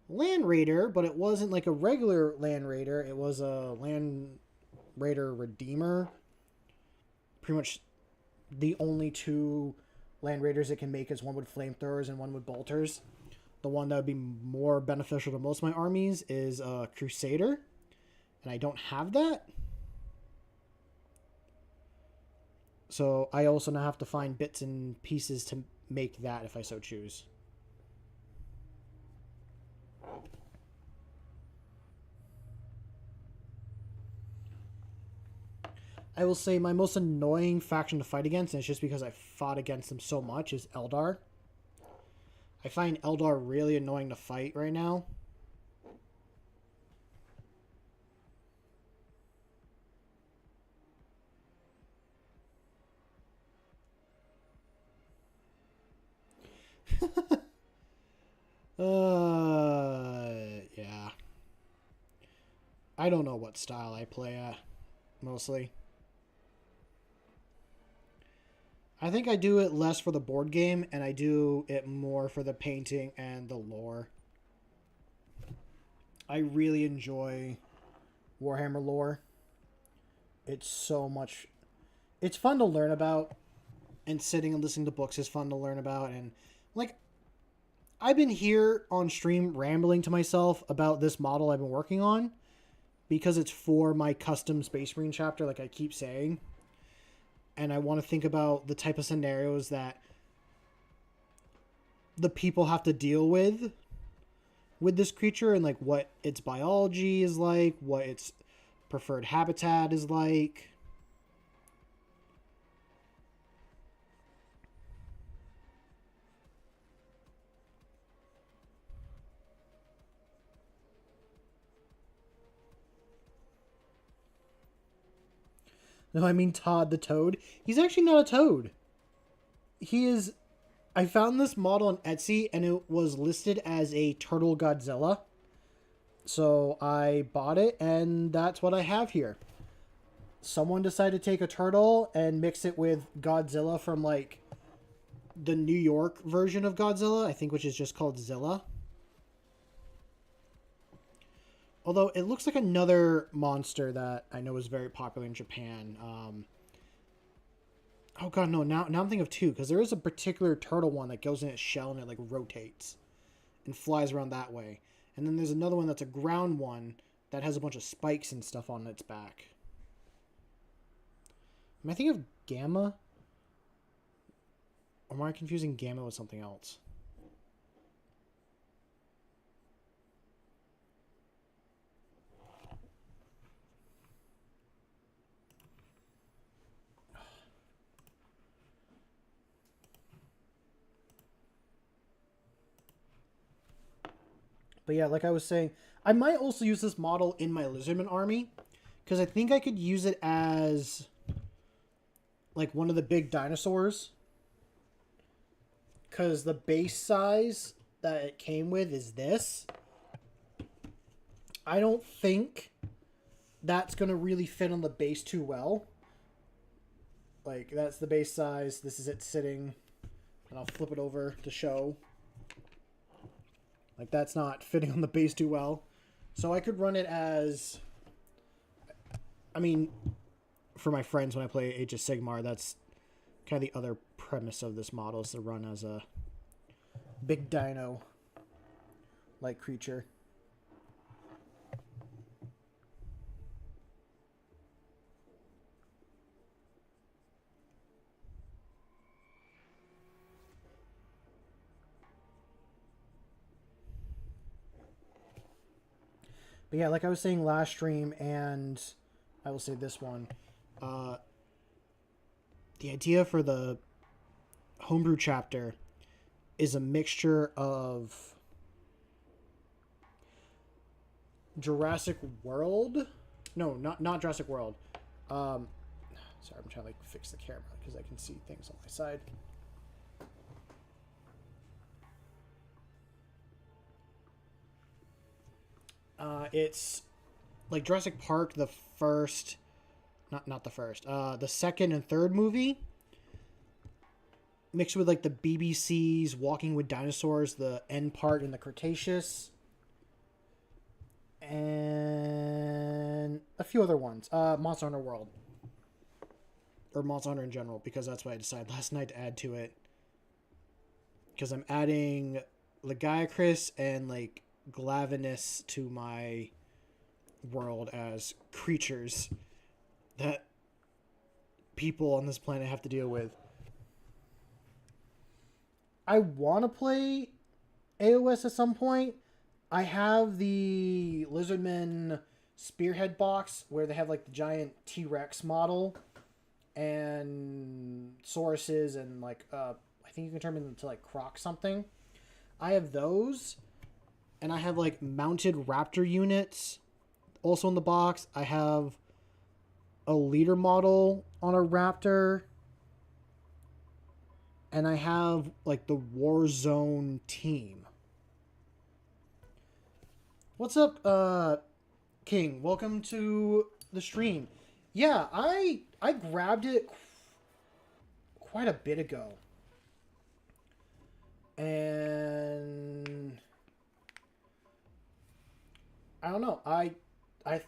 Land Raider, but it wasn't like a regular Land Raider. It was a Land Raider Redeemer. Pretty much the only two Land Raiders it can make is one with flamethrowers and one with bolters. The one that would be more beneficial to most of my armies is a Crusader, and I don't have that. So I also now have to find bits and pieces to make that if I so choose. I will say my most annoying faction to fight against, and it's just because I fought against them so much, is Eldar. I find Eldar really annoying to fight right now. Yeah. I don't know what style I play at, mostly. I think I do it less for the board game, and I do it more for the painting and the lore. I really enjoy Warhammer lore. It's so much... It's fun to learn about, and sitting and listening to books is fun to learn about, and, like, I've been here on stream rambling to myself about this model I've been working on, because it's for my custom Space Marine chapter, like I keep saying. And I want to think about the type of scenarios that the people have to deal with this creature, and like what its biology is like, what its preferred habitat is like. No, I mean Todd the Toad. He's actually not a toad. He is... I found this model on Etsy, and it was listed as a Turtle Godzilla. So I bought it, and that's what I have here. someone decided to take a turtle and mix it with Godzilla from like the New York version of Godzilla, I think, which is just called Zilla. Although it looks like another monster that I know is very popular in Japan. Oh god, no! Now I'm thinking of two, because there is a particular turtle one that goes in its shell and it like rotates and flies around that way. And then there's another one that's a ground one that has a bunch of spikes and stuff on its back. Am I thinking of Gamma? Or am I confusing Gamma with something else? But yeah, like I was saying, I might also use this model in my Lizardman army, because I think I could use it as like one of the big dinosaurs. Because the base size that it came with is this. I don't think that's going to really fit on the base too well. Like, that's the base size. This is it sitting. And I'll flip it over to show. Like, that's not fitting on the base too well. So I could run it as... I mean, for my friends when I play Age of Sigmar, that's kind of the other premise of this model, is to run as a big dino-like creature. But yeah, like I was saying last stream, and I will say this one, the idea for the homebrew chapter is a mixture of Jurassic World. No, not Jurassic World. Sorry, I'm trying to like fix the camera because I can see things on my side. It's like Jurassic Park, the first, not the first, the second and third movie, mixed with like the BBC's Walking with Dinosaurs, the end part in the Cretaceous, and a few other ones. Monster Hunter World, or Monster Hunter in general, because that's what I decided last night to add to it. Because I'm adding Lagiacrus and like Glavenus to my world as creatures that people on this planet have to deal with. I want to play AOS at some point. I have the Lizardman Spearhead box where they have like the giant T-Rex model and Sauruses and like I think you can turn them into like Croc something. I have those, and I have like mounted raptor units also in the box. I have a leader model on a raptor, and I have like the Warzone team. What's up, King? Welcome to the stream. Yeah, I grabbed it quite a bit ago, and I don't know. I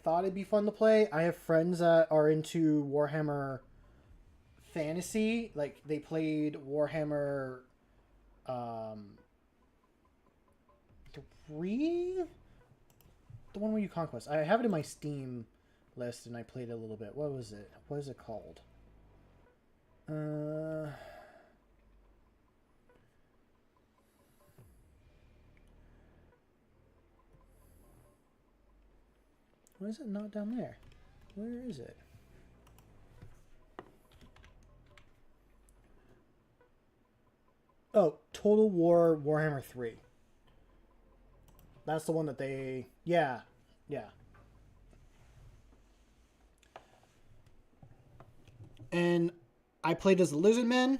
thought it'd be fun to play. I have friends that are into Warhammer Fantasy. Like, they played Warhammer 3? The one where you conquest. I have it in my Steam list, and I played it a little bit. What was it? What is it called? Why is it not down there? Where is it? Oh, Total War Warhammer 3. That's the one that they... Yeah. And I played as the Lizardman,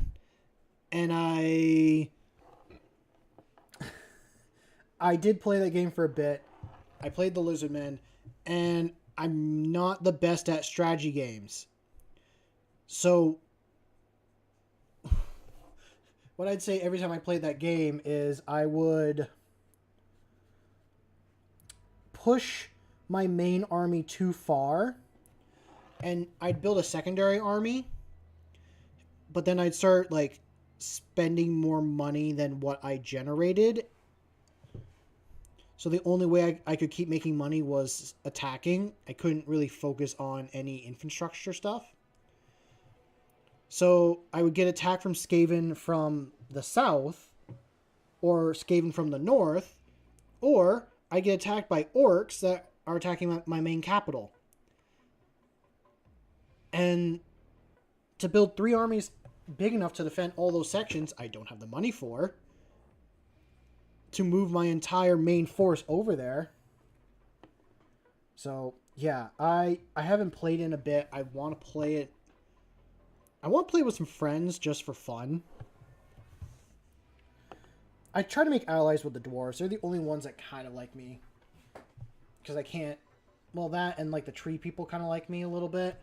and I did play that game for a bit. I played the Lizardman, and I'm not the best at strategy games. So what I'd say every time I played that game is I would push my main army too far, and I'd build a secondary army, but then I'd start like spending more money than what I generated. So the only way I could keep making money was attacking. I couldn't really focus on any infrastructure stuff. So I would get attacked from Skaven from the south, or Skaven from the north, or I get attacked by orcs that are attacking my main capital. And to build 3 armies big enough to defend all those sections, I don't have the money for. To move my entire main force over there. So, yeah, I haven't played in a bit. I want to play it. I want to play with some friends just for fun. I try to make allies with the dwarves. They're the only ones that kind of like me. Because I can't... Well, that and like the tree people kind of like me a little bit.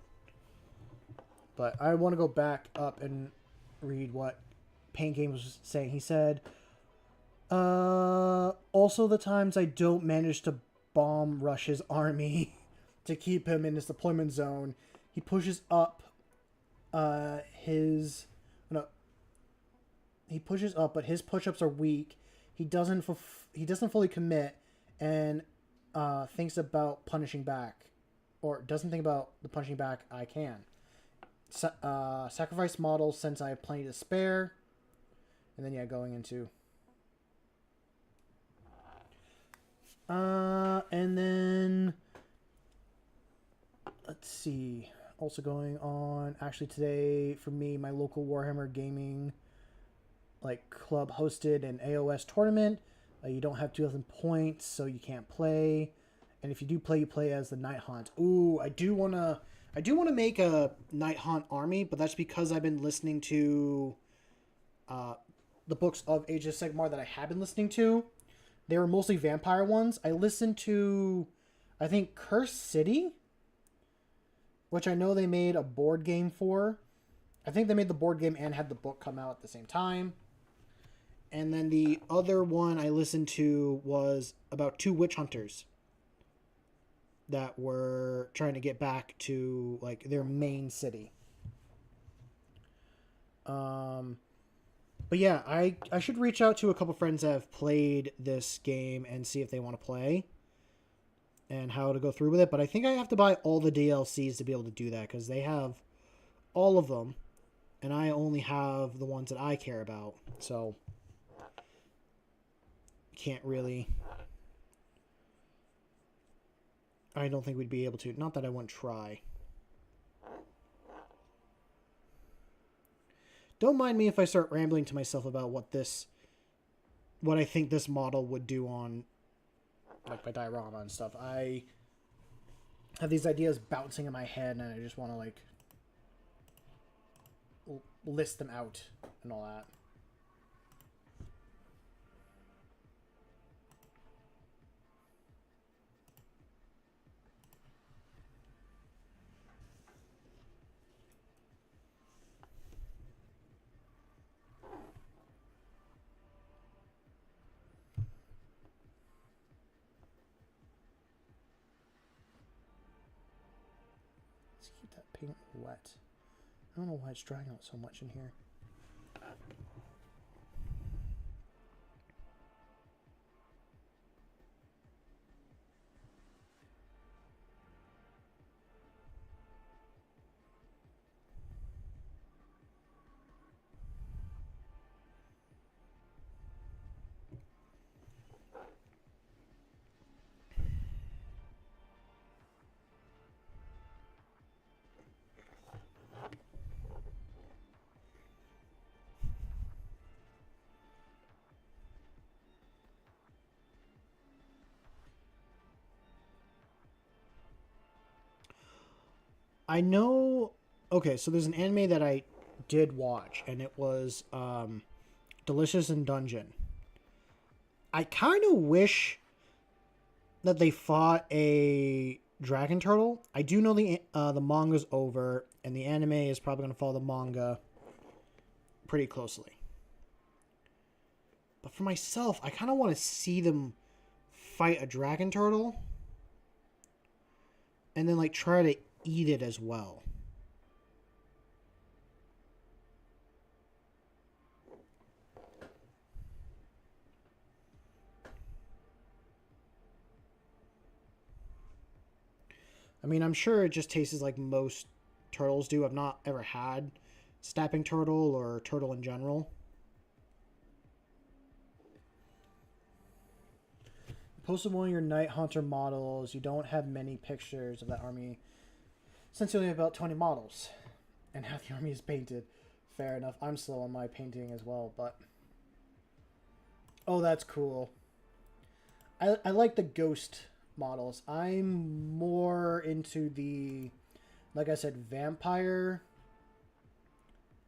But I want to go back up and read what Paint Games was saying. He said, also the times I don't manage to bomb rush his army to keep him in his deployment zone, he pushes up he pushes up, but his push-ups are weak. He doesn't fully commit, and thinks about punishing back, or doesn't think about the punishing back I can. Sacrifice models since I have plenty to spare, and then yeah, going into. And then let's see. Also going on, actually today for me, my local Warhammer Gaming club hosted an AOS tournament. You don't have 2,000 points, so you can't play. And if you do play, you play as the Night Haunt. Ooh, I do wanna make a Night Haunt army, but that's because I've been listening to the books of Age of Sigmar that I have been listening to. They were mostly vampire ones. I listened to, I think, Cursed City, which I know they made a board game for. I think they made the board game and had the book come out at the same time. And then the other one I listened to was about 2 witch hunters that were trying to get back to their main city. But yeah, I should reach out to a couple friends that have played this game and see if they want to play and how to go through with it. But I think I have to buy all the DLCs to be able to do that, because they have all of them and I only have the ones that I care about. So can't really... I don't think we'd be able to. Not that I wouldn't try. Don't mind me if I start rambling to myself about what I think this model would do on my diorama and stuff. I have these ideas bouncing in my head, and I just want to list them out and all that. Keep that paint wet. I don't know why it's drying out so much in here. I know... Okay, so there's an anime that I did watch, and it was Delicious in Dungeon. I kind of wish that they fought a Dragon Turtle. I do know the manga's over, and the anime is probably going to follow the manga pretty closely. But for myself, I kind of want to see them fight a dragon turtle and then like try to eat it as well. I mean, I'm sure it just tastes like most turtles do. I've not ever had snapping turtle or turtle in general. Posted one of your Night Hunter models. You don't have many pictures of that army since you only have about 20 models. And half the army is painted. Fair enough. I'm slow on my painting as well, but... Oh, that's cool. I like the ghost models. I'm more into the, like I said, vampire.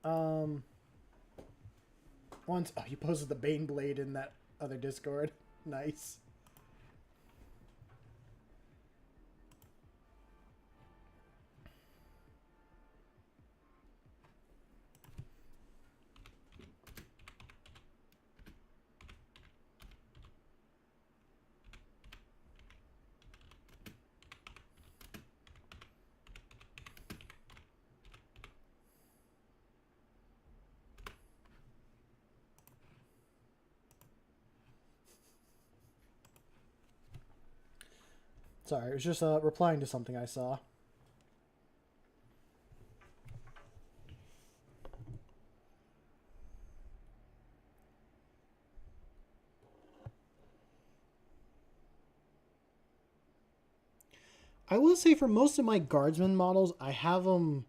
Once oh, you posted the Bane Blade in that other Discord. Nice. Sorry, it was just replying to something I saw. I will say for most of my guardsman models, I have them.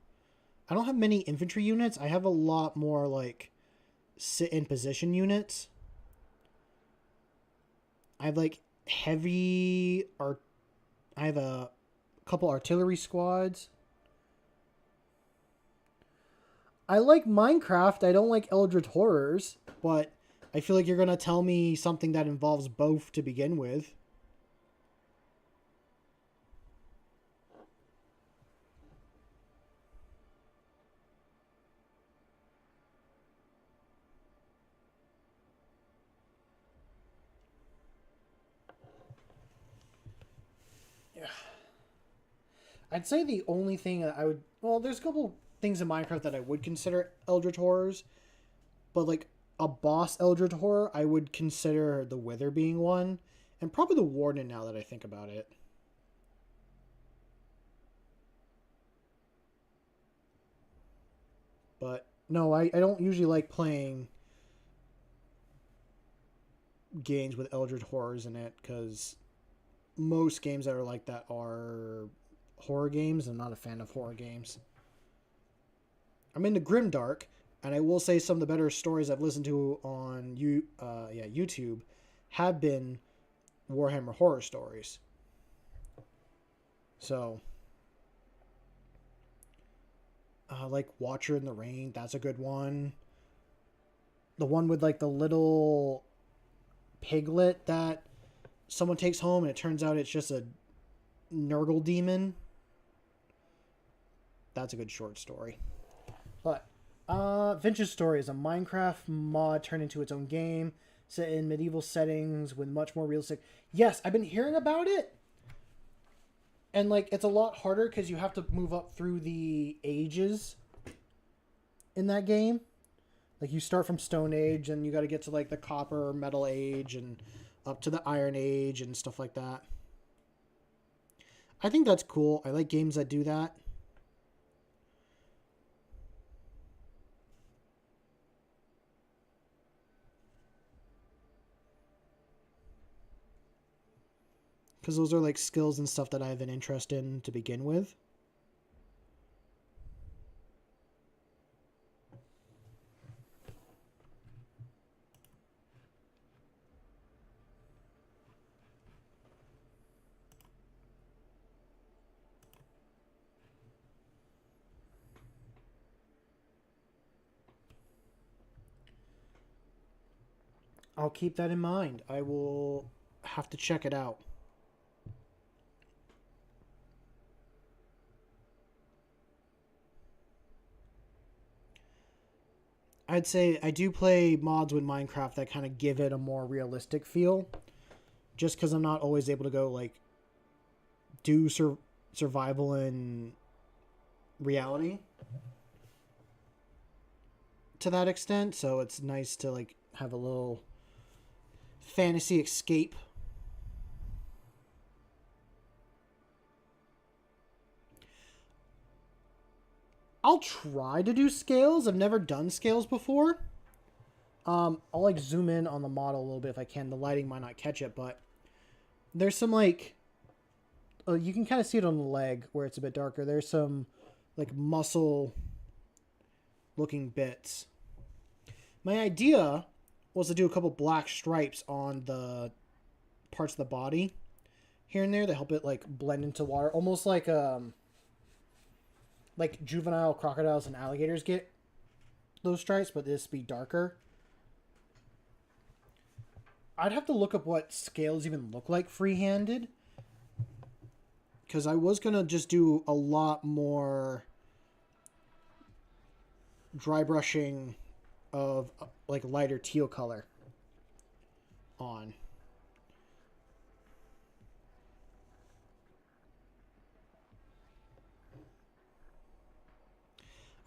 I don't have many infantry units. I have a lot more like sit in position units. I have like heavy art. I have a couple artillery squads. I like Minecraft. I don't like Eldritch Horrors, but I feel like you're gonna tell me something that involves both to begin with. Yeah. I'd say the only thing that I would well, there's a couple things in Minecraft that I would consider Eldritch Horrors, but like a boss Eldritch Horror, I would consider the Wither being one, and probably the Warden now that I think about it. But no, I don't usually like playing games with Eldritch Horrors in it because most games that are like that are horror games. I'm not a fan of horror games. I'm into Grimdark, and I will say some of the better stories I've listened to on YouTube have been Warhammer horror stories. So, like Watcher in the Rain, that's a good one. The one with like the little piglet that someone takes home, and it turns out it's just a Nurgle demon. That's a good short story. But Vintage Story is a Minecraft mod turned into its own game, set in medieval settings with much more realistic. Yes, I've been hearing about it, and like it's a lot harder because you have to move up through the ages in that game. Like you start from Stone Age, and you got to get to like the Copper or Metal Age, and up to the Iron Age and stuff like that. I think that's cool. I like games that do that. Because those are like skills and stuff that I have an interest in to begin with. I'll keep that in mind. I will have to check it out. I'd say I do play mods with Minecraft that kind of give it a more realistic feel. Just because I'm not always able to go like do survival in reality to that extent, so it's nice to like have a little fantasy escape. I'll try to do scales. I've never done scales before. I'll like zoom in on the model a little bit if I can. The lighting might not catch it, but there's some like you can kind of see it on the leg where it's a bit darker. There's some like muscle looking bits. My idea was to do a couple black stripes on the parts of the body here and there to help it like blend into water, almost like juvenile crocodiles and alligators get those stripes, but this be darker. I'd have to look up what scales even look like free-handed, because I was gonna just do a lot more dry brushing of like lighter teal color on.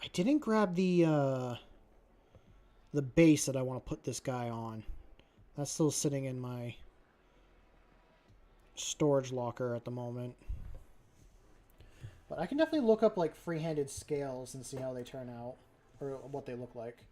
I didn't grab the base that I want to put this guy on. That's still sitting in my storage locker at the moment. But I can definitely look up like free-handed scales and see how they turn out, or what they look like.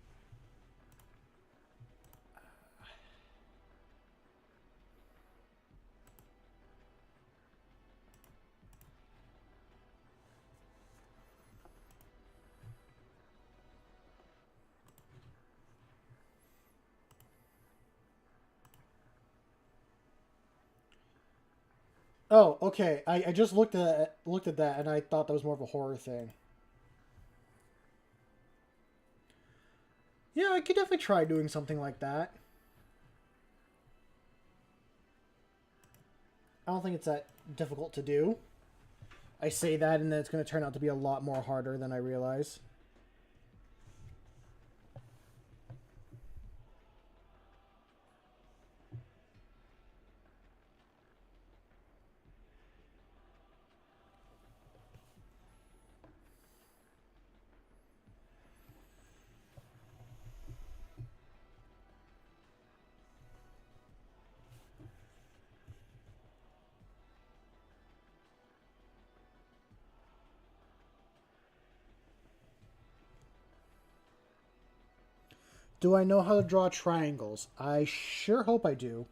Oh, okay. I just looked at that and I thought that was more of a horror thing. Yeah, I could definitely try doing something like that. I don't think it's that difficult to do. I say that and then it's going to turn out to be a lot more harder than I realize. Do I know how to draw triangles? I sure hope I do.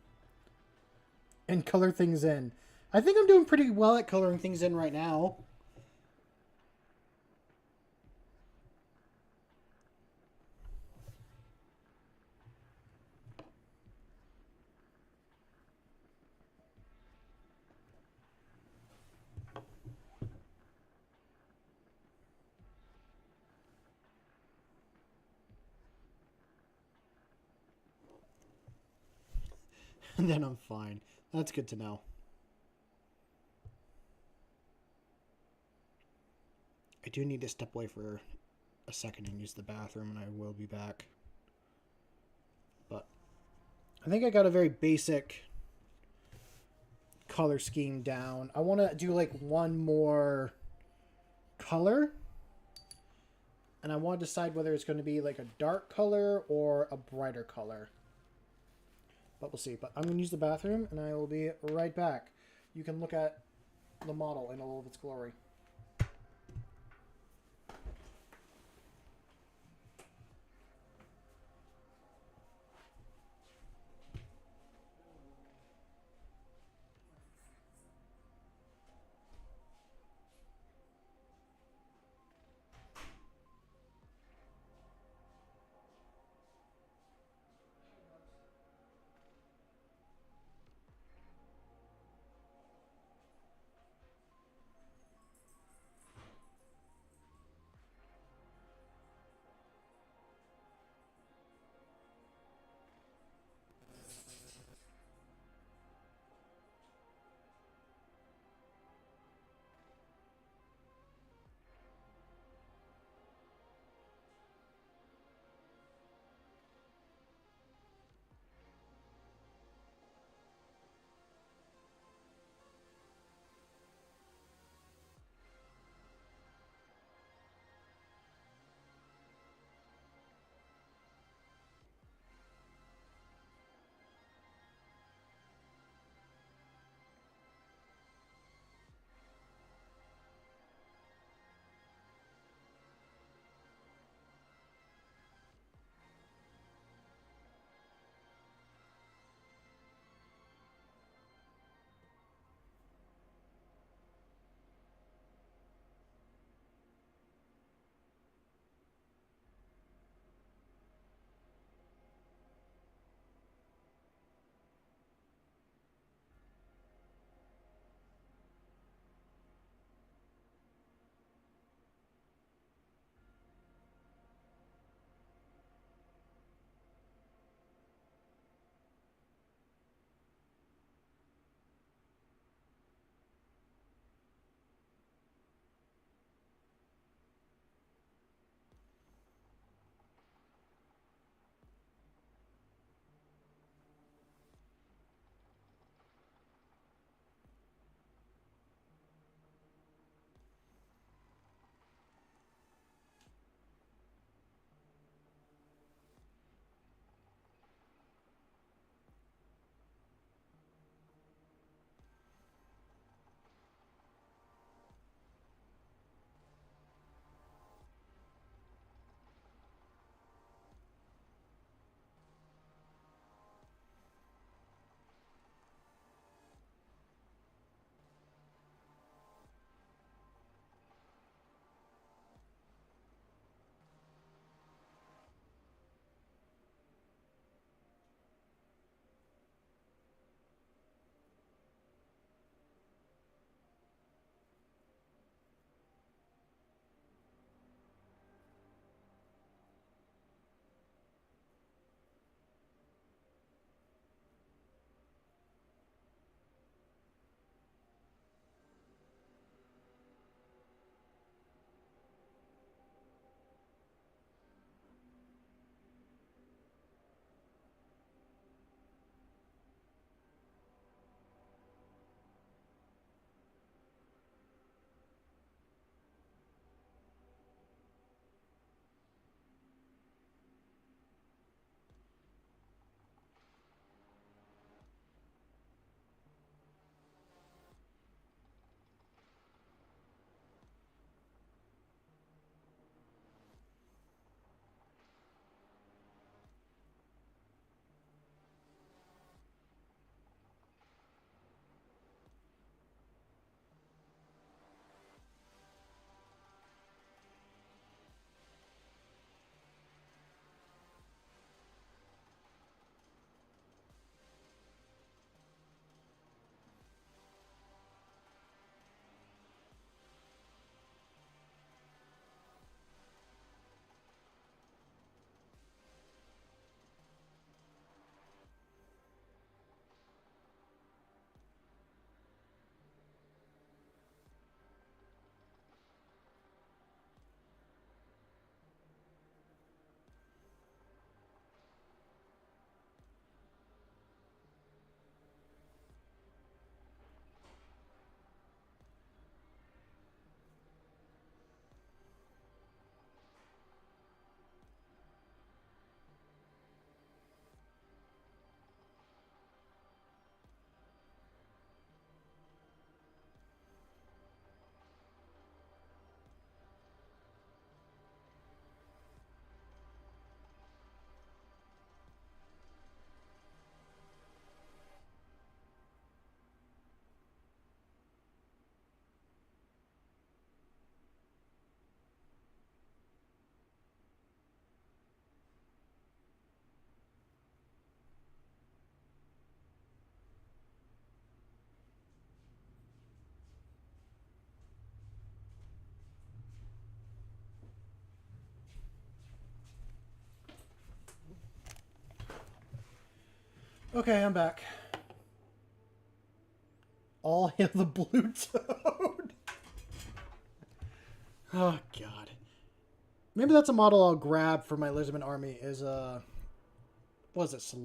And color things in. I think I'm doing pretty well at coloring things in right now. And then I'm fine. That's good to know. I do need to step away for a second and use the bathroom, and I will be back. But I think I got a very basic color scheme down. I want to do like one more color, and I want to decide whether it's going to be like a dark color or a brighter color. But we'll see. But I'm going to use the bathroom, and I will be right back. You can look at the model in all of its glory. Okay, I'm back. All hail the blue toad. Oh, God. Maybe that's a model I'll grab for my Lisbon army is, what is it?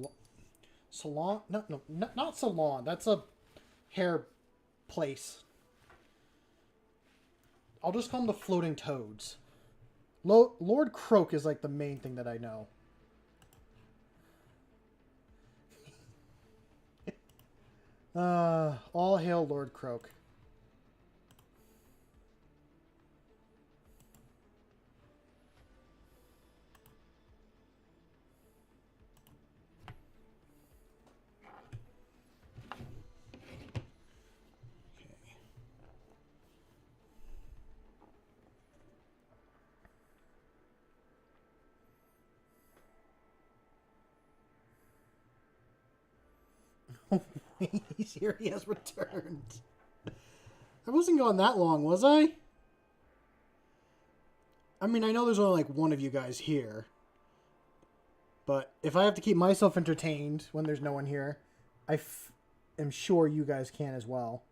Salon? No, not salon. That's a hair place. I'll just call them the floating toads. Lord Croak is like the main thing that I know. All hail Lord Croak. He's here. He has returned. I wasn't gone that long, was I? I mean, I know there's only like one of you guys here. But if I have to keep myself entertained when there's no one here, am sure you guys can as well.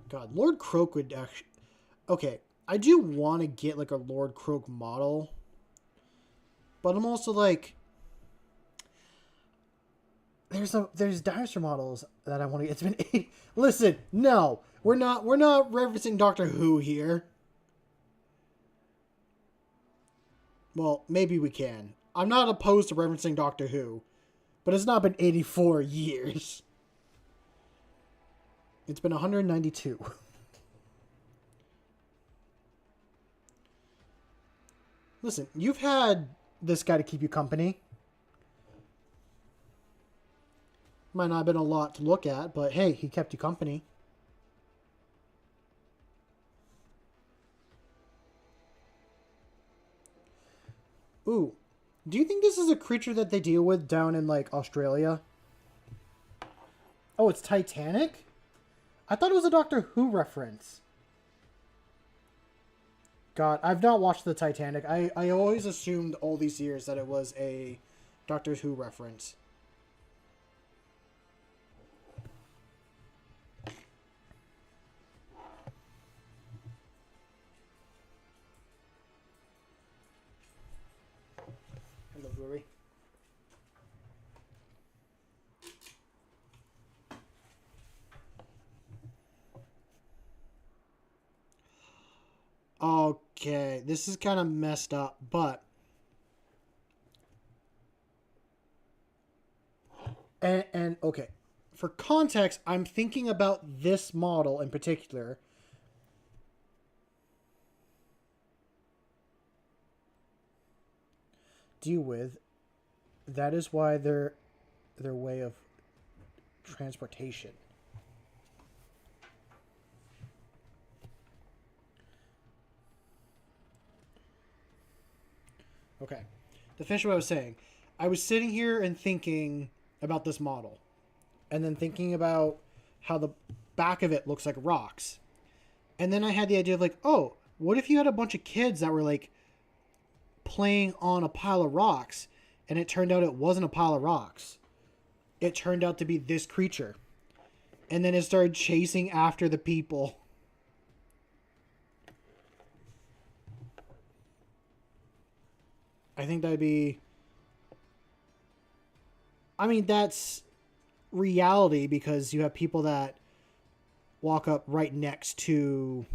God, Lord Croak would actually... Okay, I do want to get like a Lord Croak model. But I'm also like... There's dinosaur models that I want to get. It's been Listen, no. We're not referencing Doctor Who here. Well, maybe we can. I'm not opposed to referencing Doctor Who, but it's not been 84 years. It's been 192. Listen, you've had this guy to keep you company. Might not have been a lot to look at, but hey, he kept you company. Ooh, do you think this is a creature that they deal with down in, like, Australia? Oh, it's Titanic? I thought it was a Doctor Who reference. God, I've not watched the Titanic. I always assumed all these years that it was a Doctor Who reference. Hello, Rory. Okay, this is kind of messed up, but... And okay, for context, I'm thinking about this model in particular. Deal with. That is why their way of transportation. Okay. To finish what I was saying, I was sitting here and thinking about this model. And then thinking about how the back of it looks like rocks. And then I had the idea of like, oh, what if you had a bunch of kids that were like playing on a pile of rocks and it turned out it wasn't a pile of rocks. It turned out to be this creature. And then it started chasing after the people. I think that'd be... I mean, that's reality because you have people that walk up right next to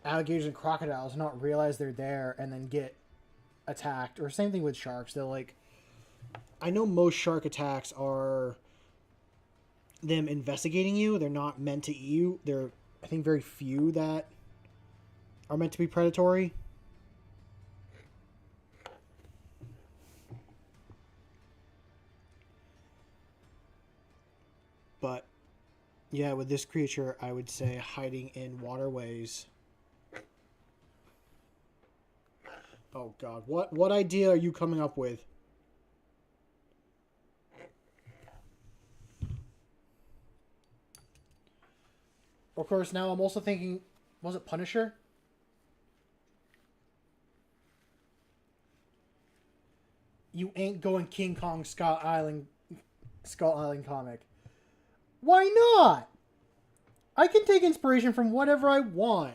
alligators and crocodiles and not realize they're there and then get attacked. Or same thing with sharks. They're like... I know most shark attacks are them investigating you. They're not meant to eat you. They're, I think, very few that are meant to be predatory. But, yeah, with this creature, I would say hiding in waterways. Oh, God. What idea are you coming up with? Of course, now I'm also thinking, was it Punisher? you ain't going King Kong Skull Island comic. Why not? I can take inspiration from whatever I want.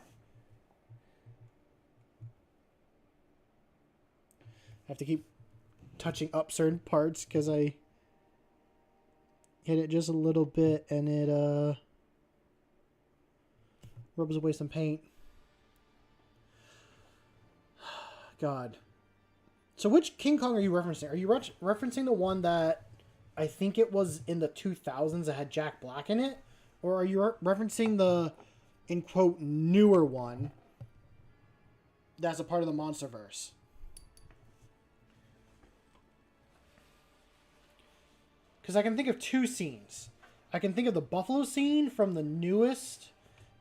I have to keep touching up certain parts because I hit it just a little bit and it rubs away some paint. God. So which King Kong are you referencing? Are you referencing the one that I think it was in the 2000s that had Jack Black in it? Or are you referencing the, in quote, newer one that's a part of the MonsterVerse? Because I can think of two scenes. I can think of the buffalo scene from the newest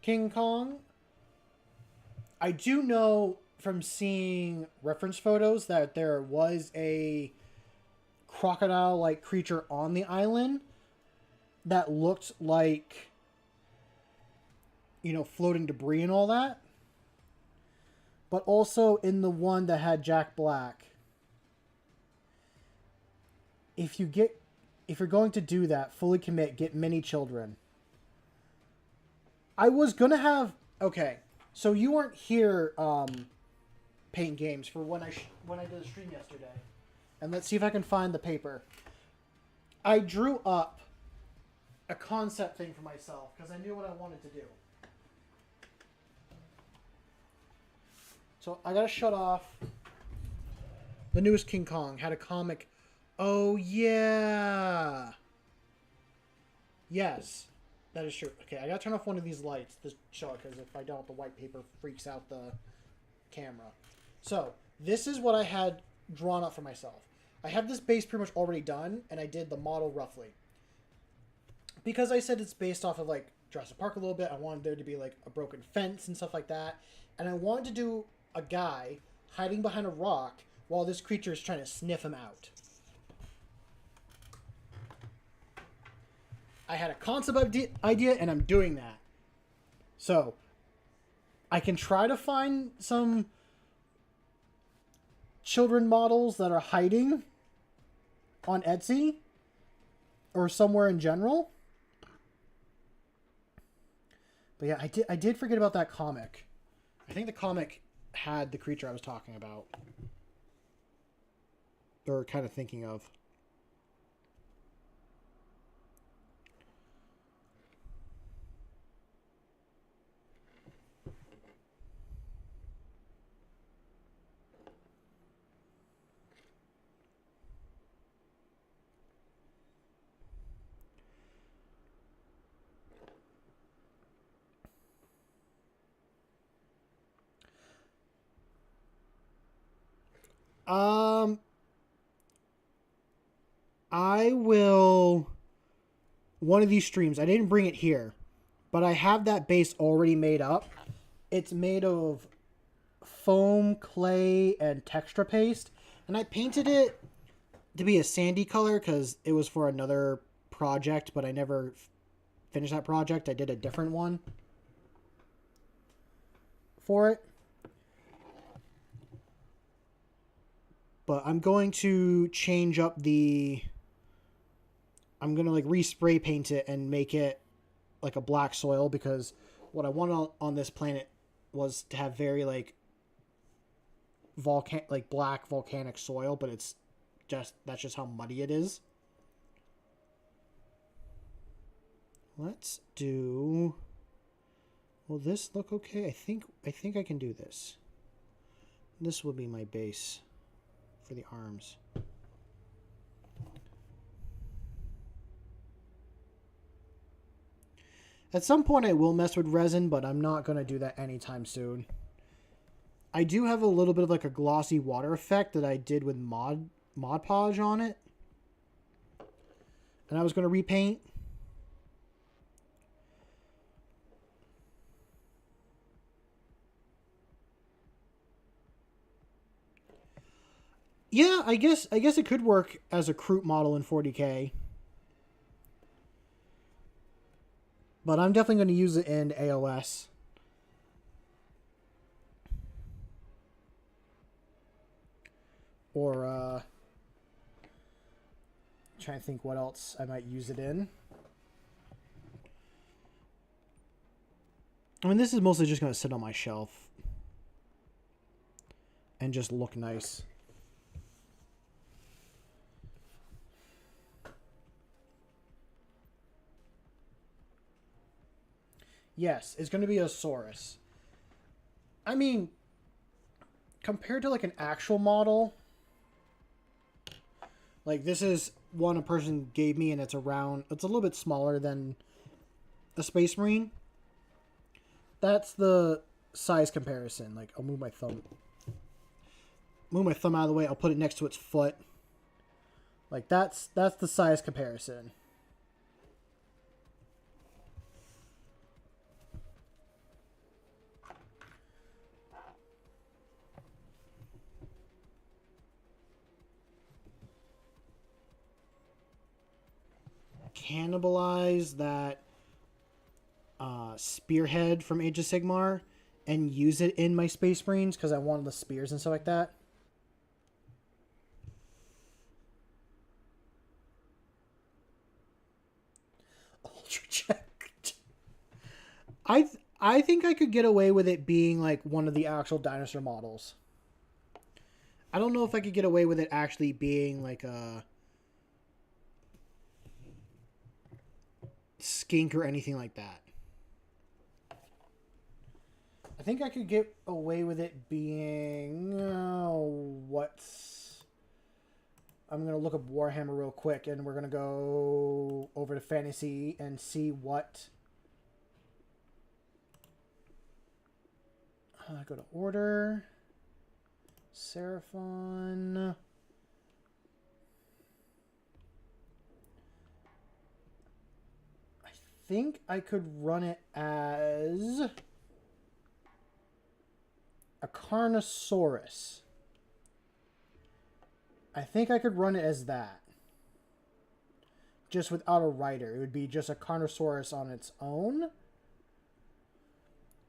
King Kong. I do know from seeing reference photos that there was a crocodile-like creature on the island that looked like, you know, floating debris and all that. But also in the one that had Jack Black. If you're going to do that, fully commit, get many children. I was gonna have, okay, so you weren't here, Paint Games, for when I did the stream yesterday. And let's see if I can find the paper. I drew up a concept thing for myself because I knew what I wanted to do. So I gotta shut off. The newest King Kong had a comic. Oh yeah. Yes, that is true. Okay, I gotta turn off one of these lights to show it because if I don't, the white paper freaks out the camera. So this is what I had drawn up for myself. I have this base pretty much already done, and I did the model roughly. Because I said it's based off of, like, Jurassic Park a little bit, I wanted there to be, like, a broken fence and stuff like that. And I wanted to do a guy hiding behind a rock while this creature is trying to sniff him out. I had a concept idea, and I'm doing that. So, I can try to find some children models that are hiding on Etsy or somewhere in general. But yeah, I did forget about that comic. I think the comic had the creature I was talking about. Or kind of thinking of. I will... One of these streams, I didn't bring it here, but I have that base already made up. It's made of foam, clay, and texture paste. And I painted it to be a sandy color because it was for another project, but I never finished that project. I did a different one for it. But I'm going to change up the... I'm going to like respray paint it and make it like a black soil because what I wanted on this planet was to have very like black volcanic soil, but that's just how muddy it is. Let's do... Will this look okay? I think I can do this. This will be my base for the arms. At some point I will mess with resin, but I'm not going to do that anytime soon. I do have a little bit of like a glossy water effect that I did with Mod Podge on it. And I was going to repaint. Yeah, I guess it could work as a croup model in 40K. But I'm definitely going to use it in AOS. Or Trying to think what else I might use it in. I mean, this is mostly just going to sit on my shelf and just look nice. Yes, it's going to be a Saurus. I mean, compared to like an actual model, like this is one a person gave me, and it's around, it's a little bit smaller than a Space Marine. That's the size comparison. Like, I'll move my thumb out of the way. I'll put it next to its foot. Like, that's the size comparison. Cannibalize that spearhead from Age of Sigmar and use it in my Space Marines because I wanted the spears and stuff like that. Ultra checked. I think I could get away with it being like one of the actual dinosaur models. I don't know if I could get away with it actually being like a skink or anything like that. I think I could get away with it being what's... I'm going to look up Warhammer real quick, and we're going to go over to fantasy and see what... go to order. Seraphon. I think I could run it as a Carnosaurus. I think I could run it as that. Just without a rider. It would be just a Carnosaurus on its own.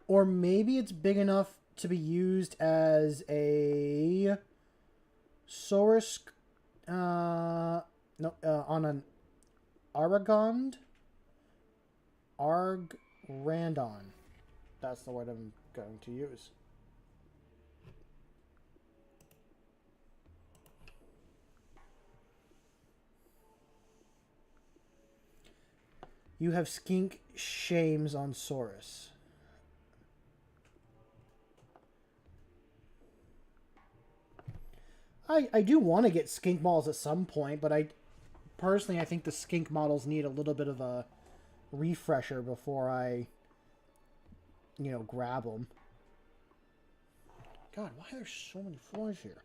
Or maybe it's big enough to be used as a Saurus on an Aragond. Argrandon. That's the word I'm going to use. You have skink shames on Saurus. I do want to get skink models at some point, but I think the skink models need a little bit of a refresher before I, grab them. God, why are there so many floors here?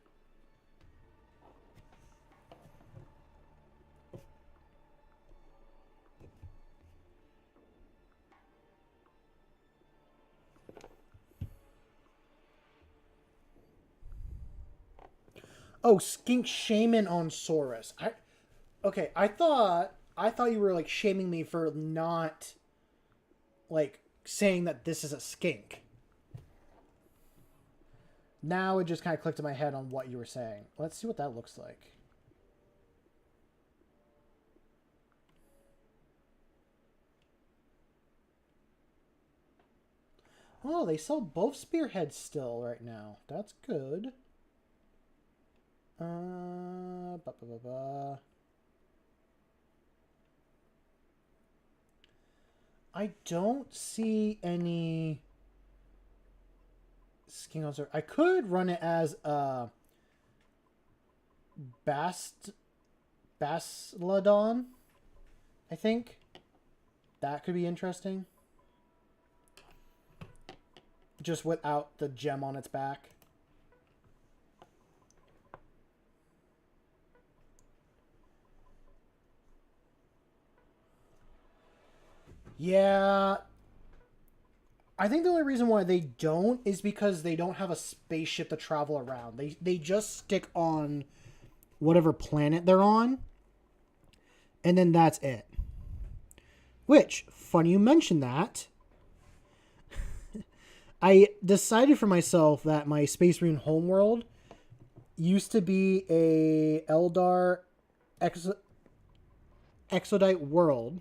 Oh, skink shaman on Saurus. I thought you were like shaming me for not like saying that this is a skink. Now it just kind of clicked in my head on what you were saying. Let's see what that looks like. Oh, they sell both spearheads still right now. That's good. I don't see any skin on there. I could run it as a Basladon. I think that could be interesting. Just without the gem on its back. Yeah. I think the only reason why they don't is because they don't have a spaceship to travel around. They just stick on whatever planet they're on. And then that's it. Which, funny you mentioned that. I decided for myself that my Space Marine homeworld used to be a Eldar Exodite world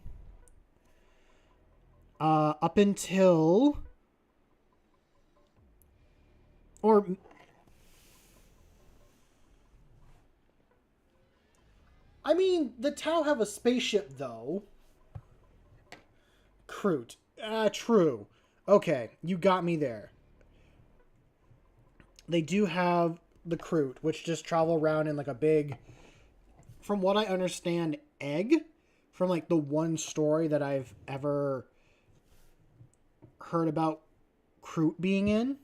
up until, or I mean, the Tau have a spaceship though. Kroot. True. Okay, you got me there. They do have the Kroot, which just travel around in like a big, from what I understand, egg. From like the one story that I've ever heard about Kroot being in.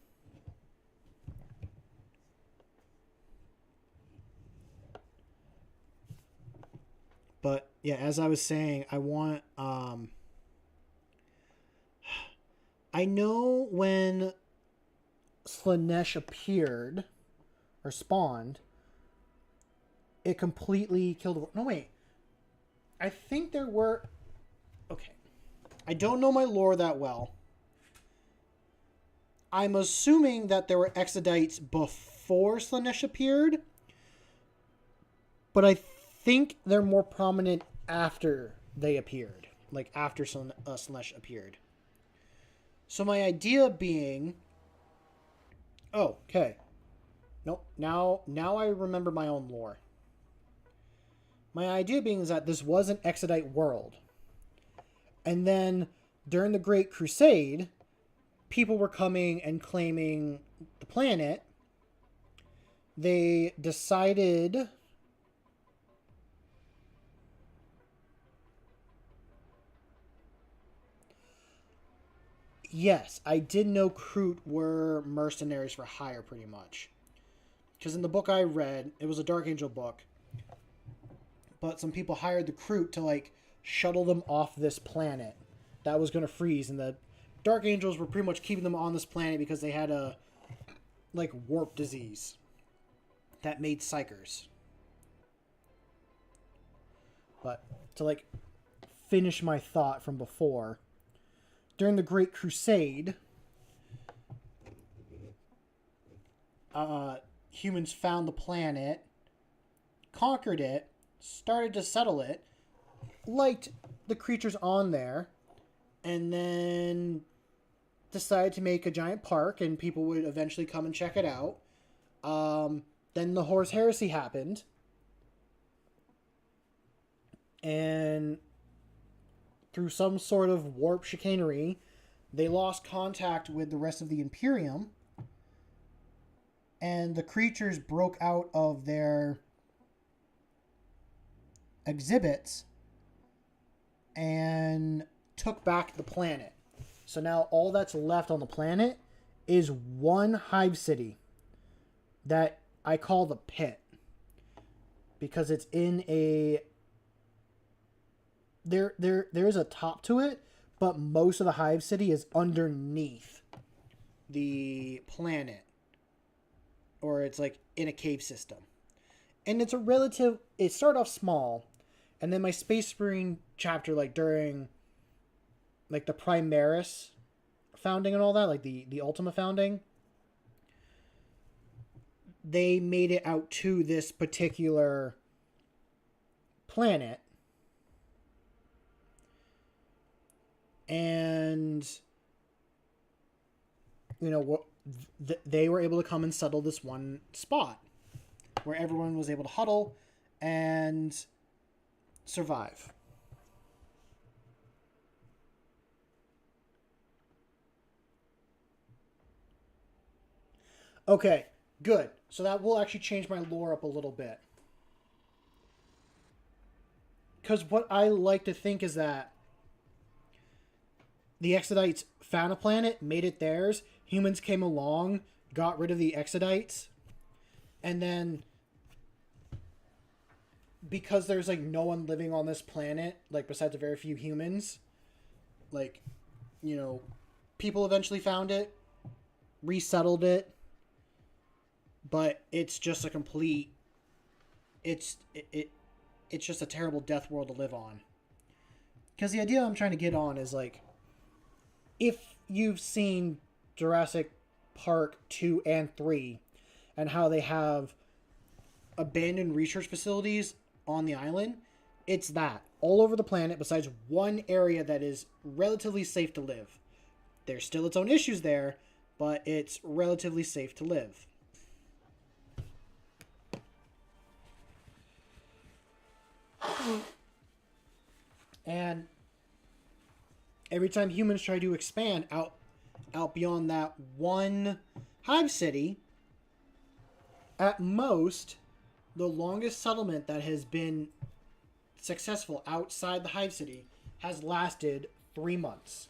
But yeah, as I was saying, I want I know when Slaanesh appeared or spawned, it completely killed. No, wait. I think there were. Okay. I don't know my lore that well. I'm assuming that there were Exodites before Slaanesh appeared, but I think they're more prominent after they appeared. Like after Slaanesh appeared. So my idea being. Oh, okay. Nope. Now I remember my own lore. My idea being is that this was an Exodite world. And then during the Great Crusade, people were coming and claiming the planet. They decided. Yes, I did know Kroot were mercenaries for hire pretty much. Because in the book I read, it was a Dark Angel book, but some people hired the Kroot to like shuttle them off this planet that was going to freeze, and the Dark Angels were pretty much keeping them on this planet because they had a like warp disease that made psychers. But to like finish my thought from before, during the Great Crusade, humans found the planet, conquered it, started to settle it, liked the creatures on there, and then decided to make a giant park, and people would eventually come and check it out. Then the Horus Heresy happened, and through some sort of warp chicanery, they lost contact with the rest of the Imperium, and the creatures broke out of their exhibits and took back the planet. So now all that's left on the planet is one hive city that I call the Pit, because it's in a there is a top to it, but most of the hive city is underneath the planet, or it's like in a cave system. And it's a relative, it started off small, and then my Space Marine chapter, like during like the Primaris founding and all that, like the Ultima founding, they made it out to this particular planet, and you know they were able to come and settle this one spot where everyone was able to huddle and survive. Okay, good. So that will actually change my lore up a little bit. Because what I like to think is that the Exodites found a planet, made it theirs. Humans came along, got rid of the Exodites, and then because there's like no one living on this planet, like besides a very few humans, like, you know, people eventually found it, resettled it, but it's just a complete, it's just a terrible death world to live on. Because the idea I'm trying to get on is like, if you've seen Jurassic Park 2 and 3 and how they have abandoned research facilities on the island, it's that. all over the planet besides one area that is relatively safe to live. There's still its own issues there, but it's relatively safe to live. And every time humans try to expand out beyond that one hive city, at most, the longest settlement that has been successful outside the hive city has lasted 3 months.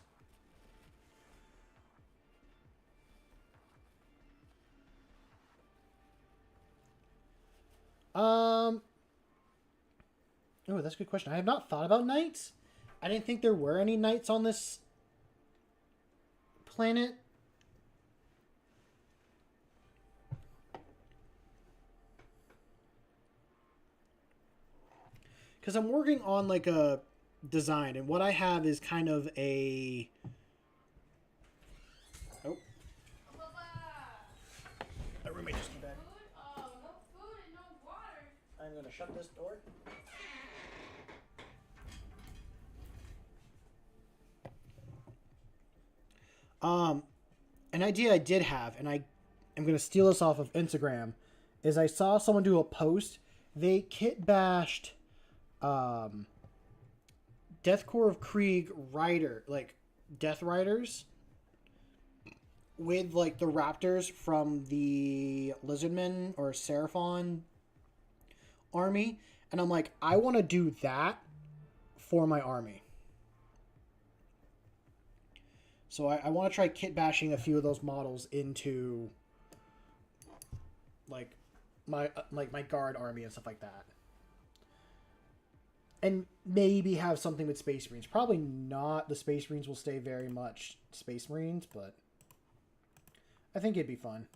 Oh, that's a good question. I have not thought about knights. I didn't think there were any knights on this planet. Because I'm working on like a design, and what I have is kind of a... Oh. My roommate just came back. Oh, no food and no water. I'm going to shut this door. An idea I did have, and I'm going to steal this off of Instagram, is I saw someone do a post. They kit bashed Deathcore of Krieg rider, like Death Riders, with like the raptors from the Lizardmen or Seraphon army, and I'm like, I want to do that for my army. So I want to try kit bashing a few of those models into like my guard army and stuff like that. And maybe have something with Space Marines. Probably not. The Space Marines will stay very much Space Marines, but I think it'd be fun.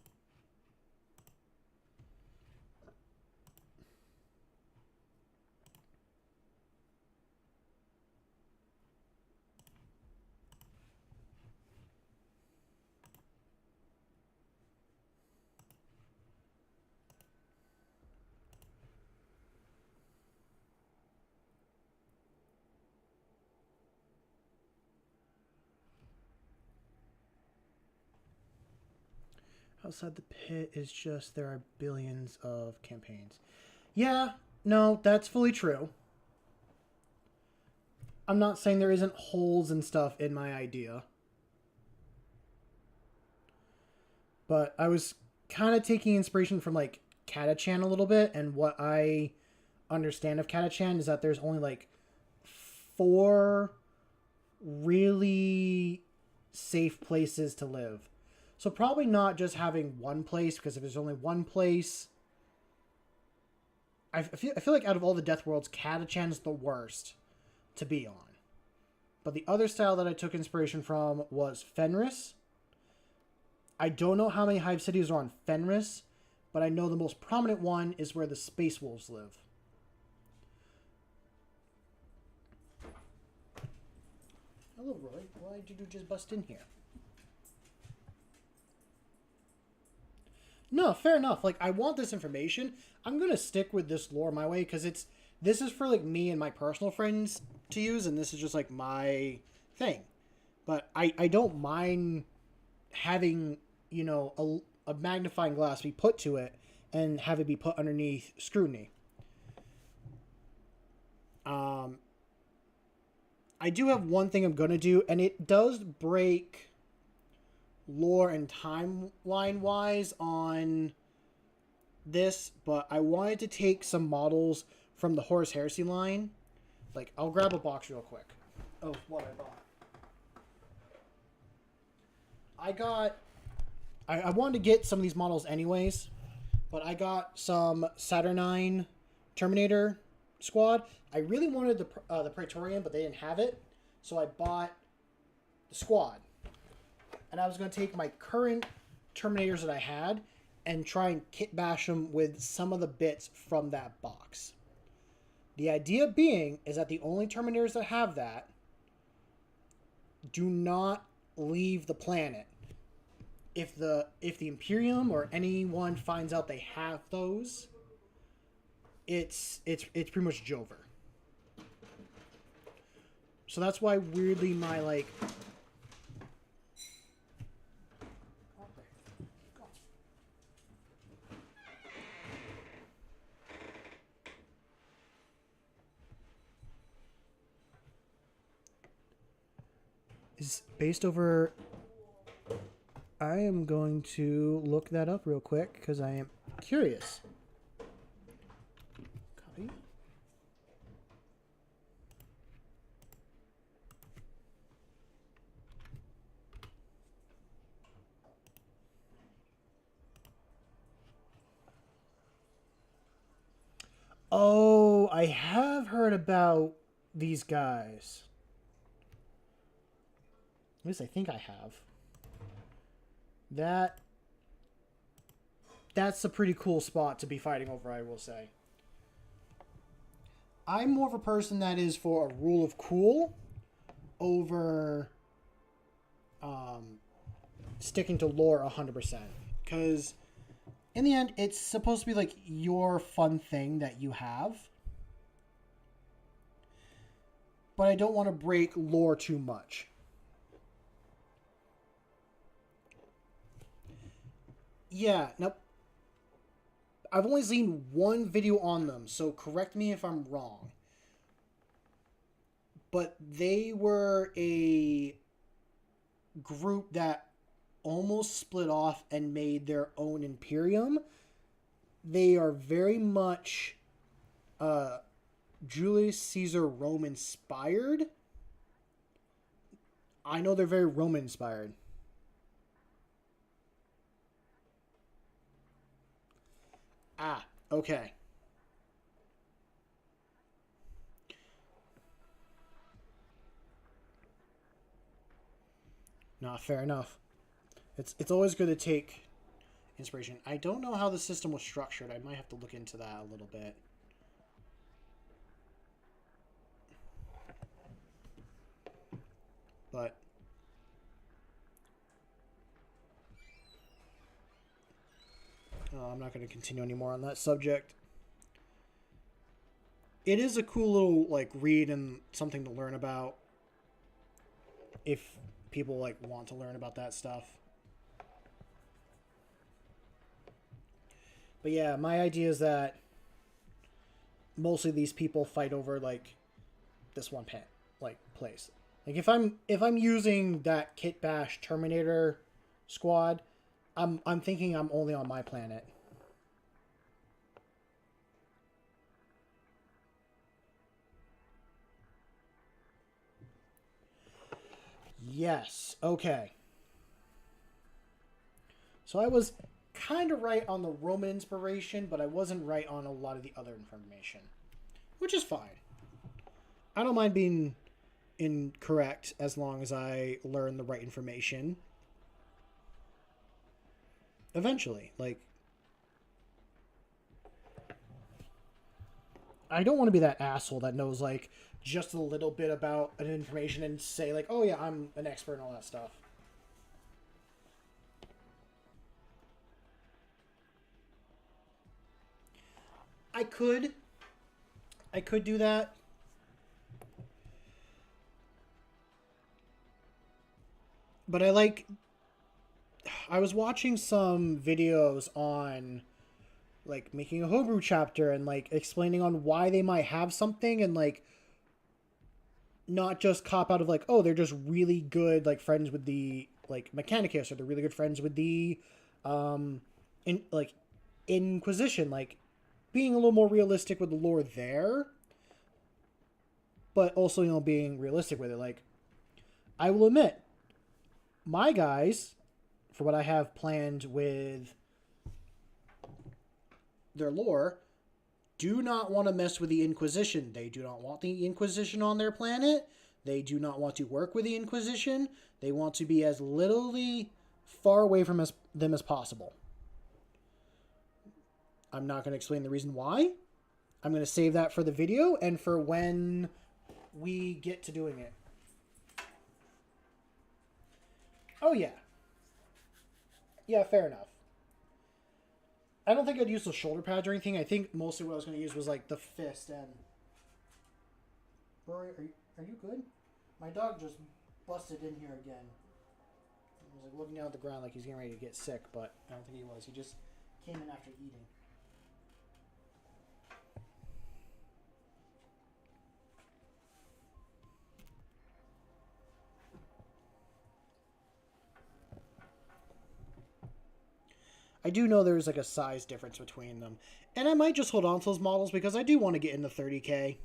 Outside the pit is just there are billions of campaigns. Yeah, no, that's fully true. I'm not saying there isn't holes and stuff in my idea. But I was kind of taking inspiration from like Katachan a little bit, and what I understand of Katachan is that there's only like 4 really safe places to live. So probably not just having one place, because if there's only one place, I feel like out of all the Death Worlds, Katachan's the worst to be on. But the other style that I took inspiration from was Fenris. I don't know how many hive cities are on Fenris, but I know the most prominent one is where the Space Wolves live. Hello, Roy. Why did you just bust in here? No, fair enough. Like, I want this information. I'm going to stick with this lore my way, because this is for, like, me and my personal friends to use, and this is just, like, my thing. But I don't mind having, you know, a magnifying glass be put to it and have it be put underneath scrutiny. I do have one thing I'm going to do, and it does break lore and timeline wise on this, but I wanted to take some models from the Horus Heresy line. Like, I'll grab a box real quick of what I bought. I wanted to get some of these models anyways, but I got some Saturnine Terminator squad. I really wanted the Praetorian, but they didn't have it, so I bought the squad. And I was going to take my current Terminators that I had and try and kit bash them with some of the bits from that box. The idea being is that the only Terminators that have that do not leave the planet. If the Imperium or anyone finds out they have those, it's pretty much Jover. So that's why weirdly my like is based over. I am going to look that up real quick because I am curious. Copy. Oh, I have heard about these guys. At least I think I have. That's a pretty cool spot to be fighting over, I will say. I'm more of a person that is for a rule of cool over sticking to lore 100%. Because in the end, it's supposed to be like your fun thing that you have. But I don't want to break lore too much. Yeah, nope. I've only seen one video on them, so correct me if I'm wrong. But they were a group that almost split off and made their own Imperium. They are very much Julius Caesar Rome inspired. I know they're very Roman inspired. Ah, okay. Nah, fair enough. It's always good to take inspiration. I don't know how the system was structured. I might have to look into that a little bit. But I'm not going to continue anymore on that subject. It is a cool little like read and something to learn about if people like want to learn about that stuff. But yeah, my idea is that mostly these people fight over like this one pet like place. Like if I'm using that Kit Bash Terminator squad, I'm thinking I'm only on my planet. Yes. Okay. So I was kind of right on the Roman inspiration, but I wasn't right on a lot of the other information, which is fine. I don't mind being incorrect as long as I learn the right information. Eventually, like I don't want to be that asshole that knows like just a little bit about an information and say like, "Oh yeah, I'm an expert in all that stuff." I could I could do that. But I was watching some videos on like making a homebrew chapter and like explaining on why they might have something and like not just cop out of like, oh, they're just really good like friends with the like Mechanicus, or they're really good friends with the in like Inquisition, like being a little more realistic with the lore there, but also, being realistic with it. Like I will admit, my guys, for what I have planned with their lore, do not want to mess with the Inquisition. They do not want the Inquisition on their planet. They do not want to work with the Inquisition. They want to be as literally far away from them as possible. I'm not going to explain the reason why. I'm going to save that for the video and for when we get to doing it. Oh, yeah. Yeah, fair enough. I don't think I'd use the shoulder pads or anything. I think mostly what I was going to use was like the fist and... Rory, are you good? My dog just busted in here again. He was like looking down at the ground like he's getting ready to get sick, but I don't think he was. He just came in after eating. I do know there's like a size difference between them. And I might just hold on to those models because I do want to get into 30K.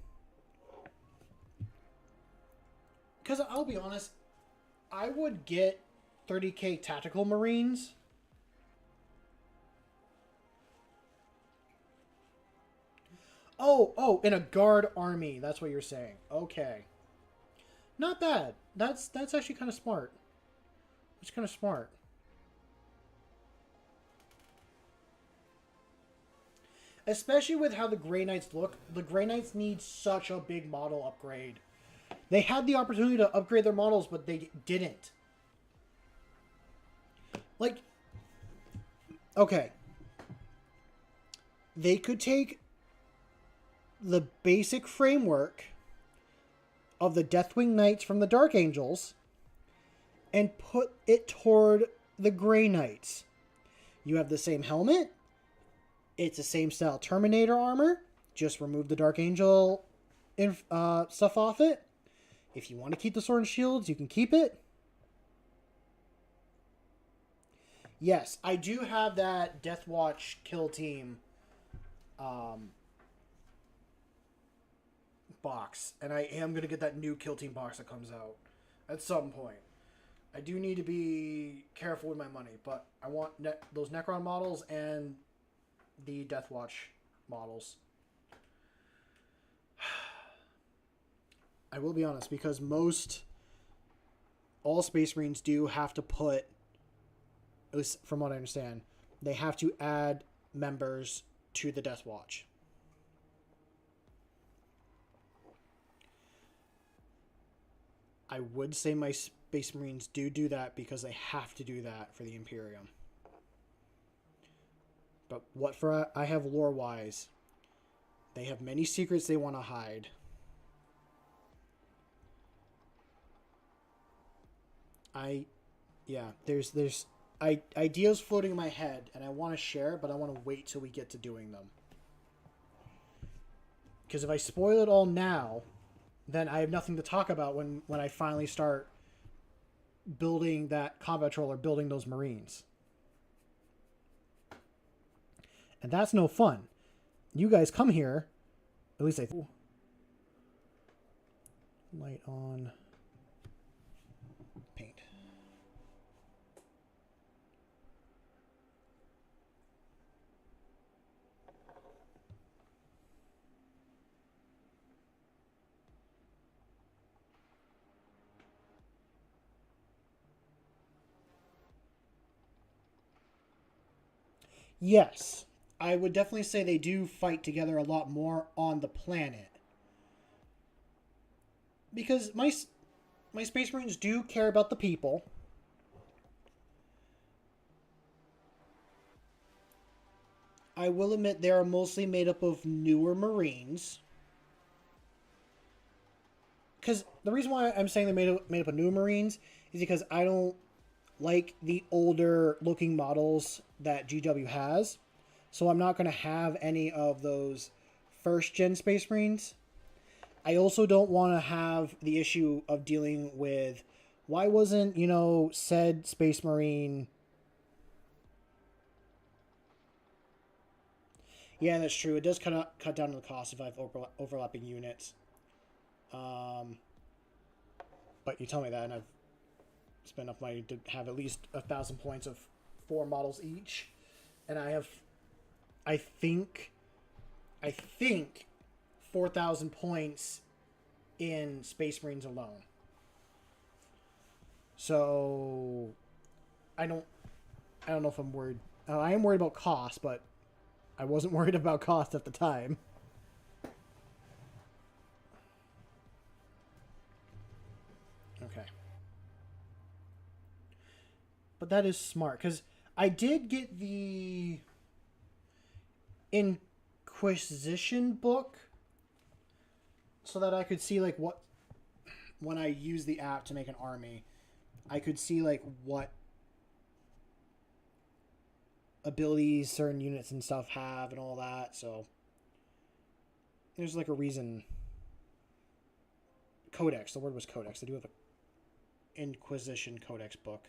Because I'll be honest, I would get 30K Tactical Marines. Oh, in a guard army. That's what you're saying. Okay. Not bad. That's actually kind of smart. It's kind of smart. Especially with how the Grey Knights look. The Grey Knights need such a big model upgrade. They had the opportunity to upgrade their models, but they didn't. Like, okay. They could take the basic framework of the Deathwing Knights from the Dark Angels and put it toward the Grey Knights. You have the same helmet. It's the same style Terminator armor. Just remove the Dark Angel stuff off it. If you want to keep the sword and shields, you can keep it. Yes, I do have that Death Watch kill team box. And I am going to get that new kill team box that comes out at some point. I do need to be careful with my money, but I want those Necron models and the Death Watch models. I will be honest, because all Space Marines do have to put, at least from what I understand, they have to add members to the Death Watch. I would say my Space Marines do that because they have to do that for the Imperium. But what for I have lore-wise, they have many secrets they want to hide. There's ideas floating in my head, and I want to share, but I want to wait till we get to doing them. Because if I spoil it all now, then I have nothing to talk about when I finally start building that combat troll or building those Marines. And that's no fun. You guys come here, at least I think. Light on. Paint. Yes, I would definitely say they do fight together a lot more on the planet. Because my Space Marines do care about the people. I will admit they are mostly made up of newer Marines. Because the reason why I'm saying they're made up of newer Marines is because I don't like the older looking models that GW has. So I'm not going to have any of those first gen Space Marines. I also don't want to have the issue of dealing with why wasn't, said Space Marine. Yeah, that's true. It does cut down on the cost if I have overlapping units. But you tell me that, and I've spent enough money to have at least 1,000 points of 4 models each, and I have, I think 4,000 points in Space Marines alone. So I don't know if I'm worried. I am worried about cost, but I wasn't worried about cost at the time. Okay. But that is smart, because I did get the Inquisition book so that I could see like what when I use the app to make an army, I could see like what abilities certain units and stuff have and all that. So there's like a reason. Codex. The word was codex. I do have a Inquisition Codex book.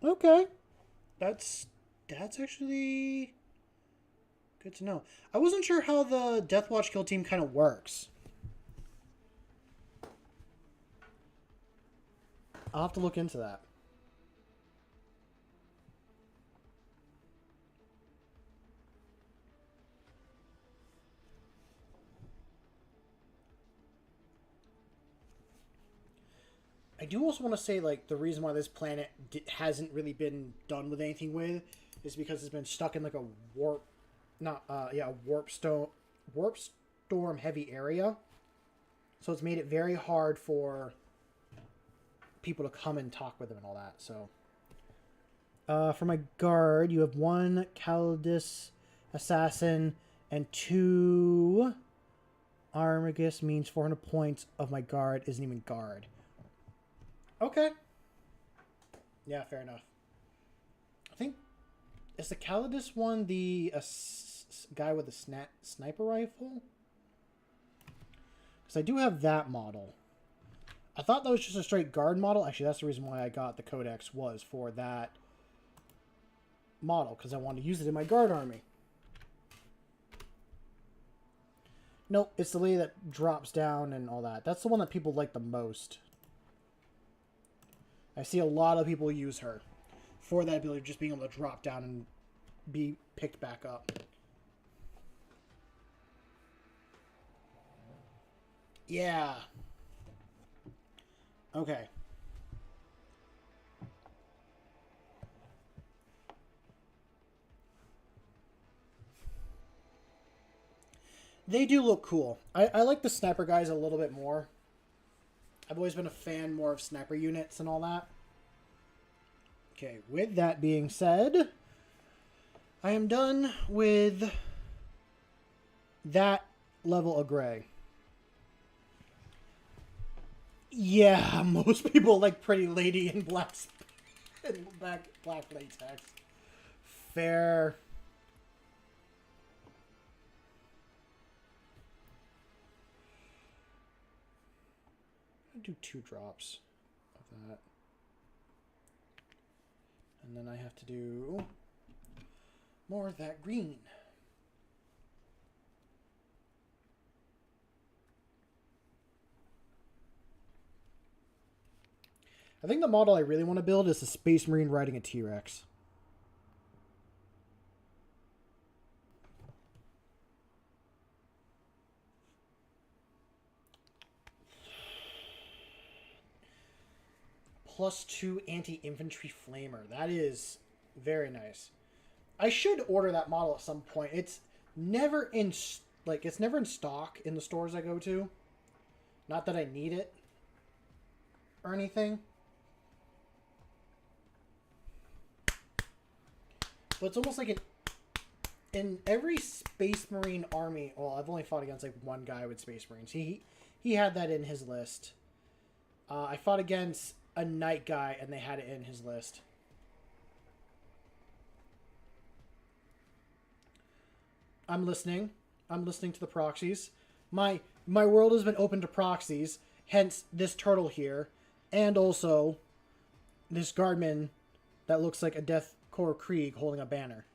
Okay. That's actually good to know. I wasn't sure how the Death Watch kill team kind of works. I'll have to look into that. I do also want to say, like, the reason why this planet hasn't really been done with anything with is because it's been stuck in like a warp storm heavy area. So it's made it very hard for people to come and talk with them and all that. So, for my guard, you have 1 Calidus assassin and 2 Armagus. Means 400 points of my guard isn't even guard. Okay. Yeah, fair enough. I think is the Calidus one the guy with the sniper rifle? Because I do have that model. I thought that was just a straight guard model. Actually, that's the reason why I got the Codex, was for that model, because I wanted to use it in my guard army. Nope, it's the lady that drops down and all that. That's the one that people like the most. I see a lot of people use her for that ability of just being able to drop down and be picked back up. Yeah. Okay. They do look cool. I like the sniper guys a little bit more. I've always been a fan more of sniper units and all that. Okay, with that being said, I am done with that level of gray. Yeah, most people like Pretty Lady in black latex. Fair. I'll do 2 drops of that. And then I have to do more of that green. I think the model I really want to build is a Space Marine riding a T-Rex. +2 anti-infantry flamer. That is very nice. I should order that model at some point. It's never in stock in the stores I go to. Not that I need it or anything. But it's almost like in every Space Marine army. Well, I've only fought against like one guy with Space Marines. He had that in his list. I fought against a Knight guy and they had it in his list. I'm listening. I'm listening to the proxies. My world has been open to proxies, hence this turtle here, and also this guardman that looks like a Death Corps Krieg holding a banner.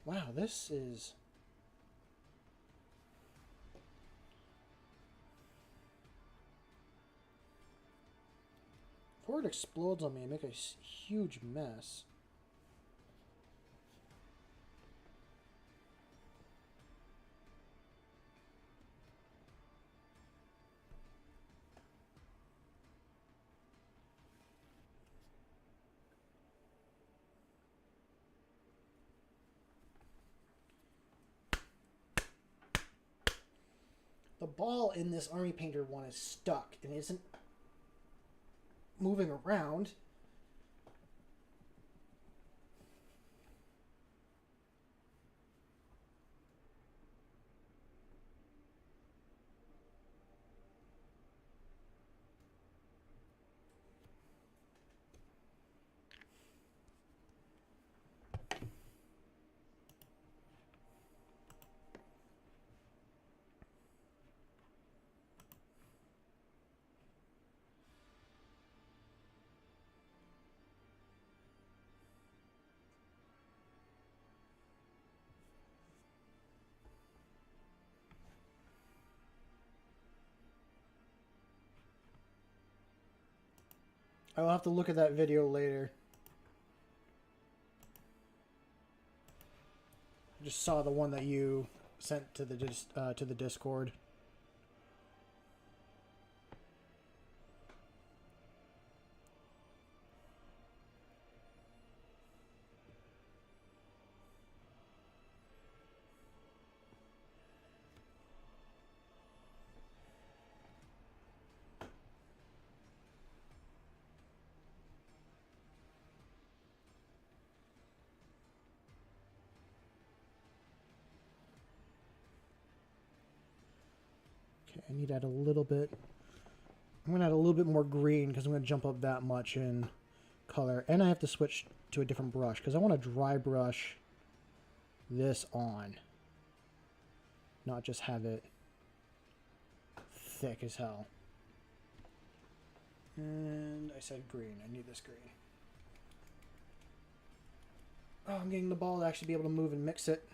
Wow, this is... Before it explodes on me and make a huge mess. ball in this Army Painter one is stuck and isn't moving around. I'll have to look at that video later. I just saw the one that you sent to the Discord. Okay, I need to add a little bit. I'm going to add a little bit more green because I'm going to jump up that much in color. And I have to switch to a different brush because I want to dry brush this on. Not just have it thick as hell. And I said green. I need this green. Oh, I'm getting the ball to actually be able to move and mix it.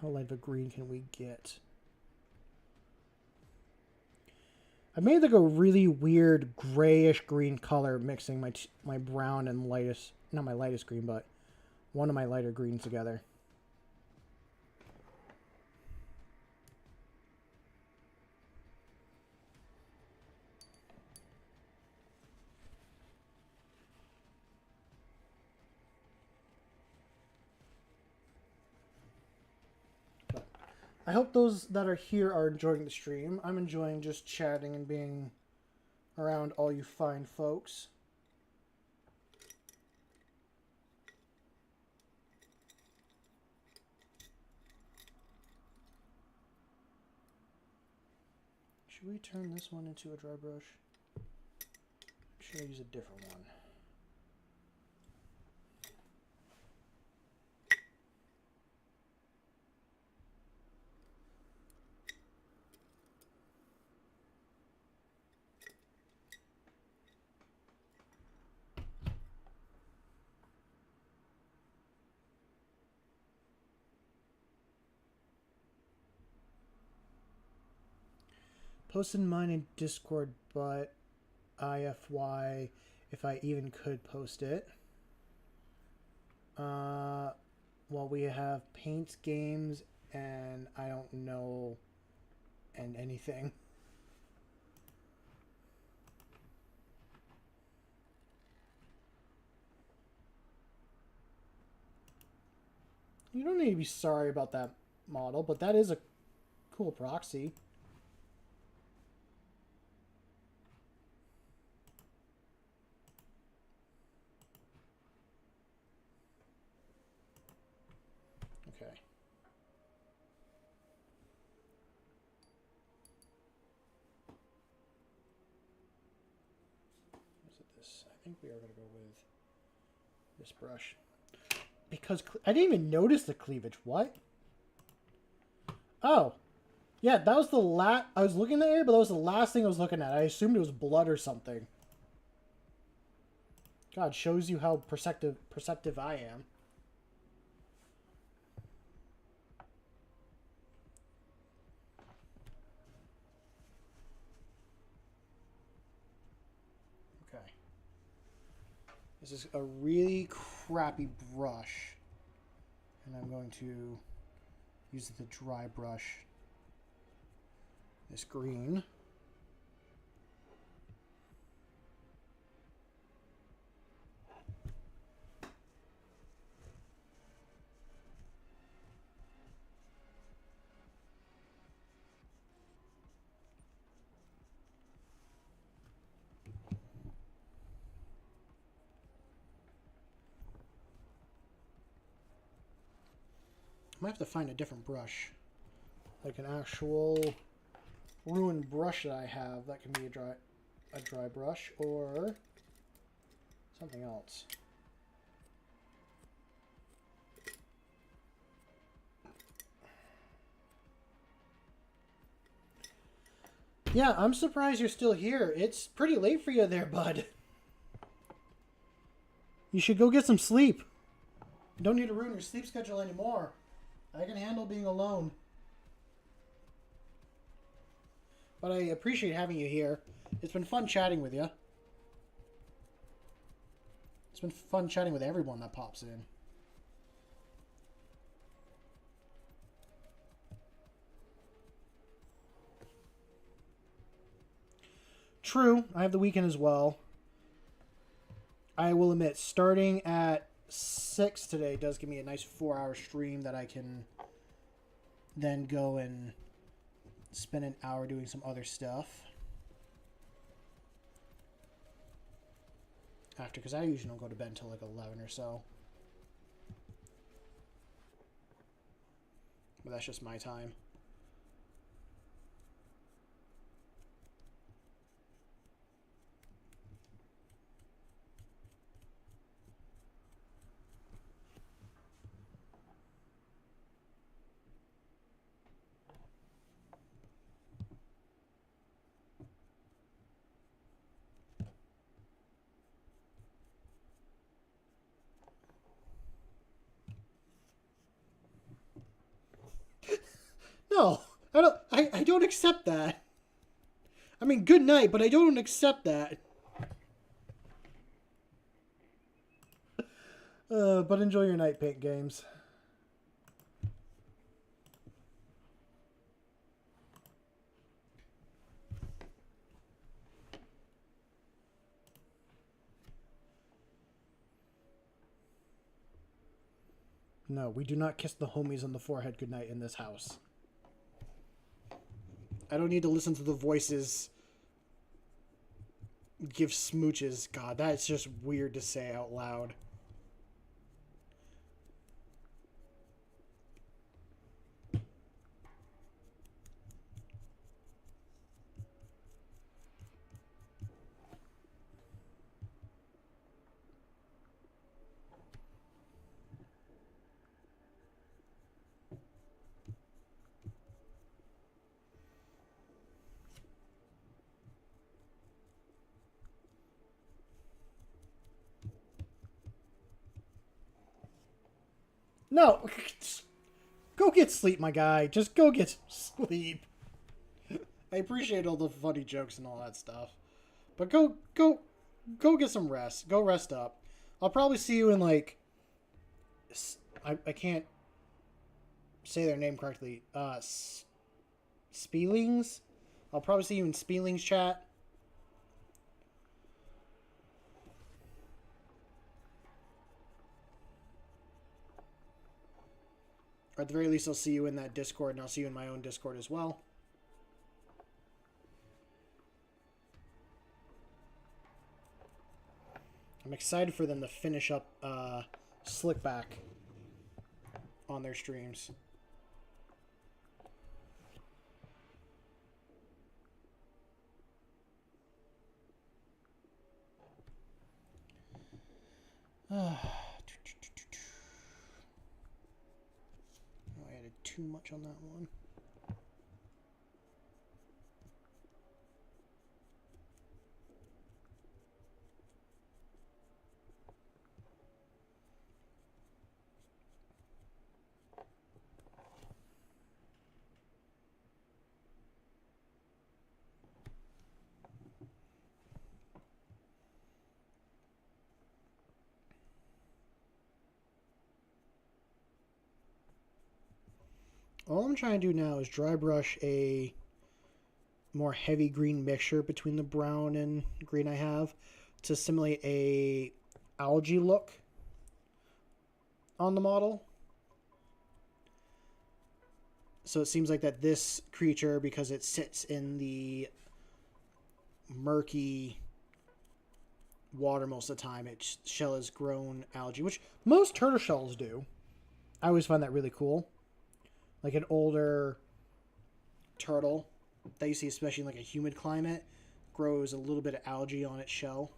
How light of a green can we get? I made like a really weird grayish green color mixing my brown and lightest, not my lightest green, but one of my lighter greens together. I hope those that are here are enjoying the stream. I'm enjoying just chatting and being around all you fine folks. Should we turn this one into a dry brush? Should I use a different one? Posted mine in Discord, but IFY if I even could post it. Well, we have paints, games, and I don't know, and anything. You don't need to be sorry about that model, but that is a cool proxy. Okay. Is it this? I think we are going to go with this brush. Because I didn't even notice the cleavage. What? Oh. Yeah, that was the last... I was looking in the area, but that was the last thing I was looking at. I assumed it was blood or something. God, shows you how perceptive I am. Okay. This is a really crappy brush. And I'm going to use the dry brush This green. I might have to find a different brush. Like an actual ruined brush that I have that can be a dry brush or something else. Yeah, I'm surprised you're still here. It's pretty late for you there, bud. You should go get some sleep. You don't need to ruin your sleep schedule anymore. I can handle being alone. But I appreciate having you here. It's been fun chatting with you. It's been fun chatting with everyone that pops in. True, I have the weekend as well. I will admit, starting at 6 today does give me a nice 4-hour stream that I can then go and spend an hour doing some other stuff. After, because I usually don't go to bed until like 11 or so. But that's just my time. No, I don't. I don't accept that. I mean, good night, but I don't accept that. But enjoy your night paint games. No, we do not kiss the homies on the forehead goodnight in this house. I don't need to listen to the voices give smooches. God, that's just weird to say out loud. No, go get sleep, my guy. Just go get sleep. I appreciate all the funny jokes and all that stuff, but go get some rest. Go rest up. I'll probably see you in like I can't say their name correctly. Spielings. I'll probably see you in Spielings chat. Or at the very least, I'll see you in that Discord, and I'll see you in my own Discord as well. I'm excited for them to finish up Slickback on their streams. I added too much on that one. All I'm trying to do now is dry brush a more heavy green mixture between the brown and green I have to simulate a algae look on the model. So it seems like that this creature, because it sits in the murky water most of the time, its shell has grown algae, which most turtle shells do. I always find that really cool. Like an older turtle that you see, especially in like a humid climate, grows a little bit of algae on its shell.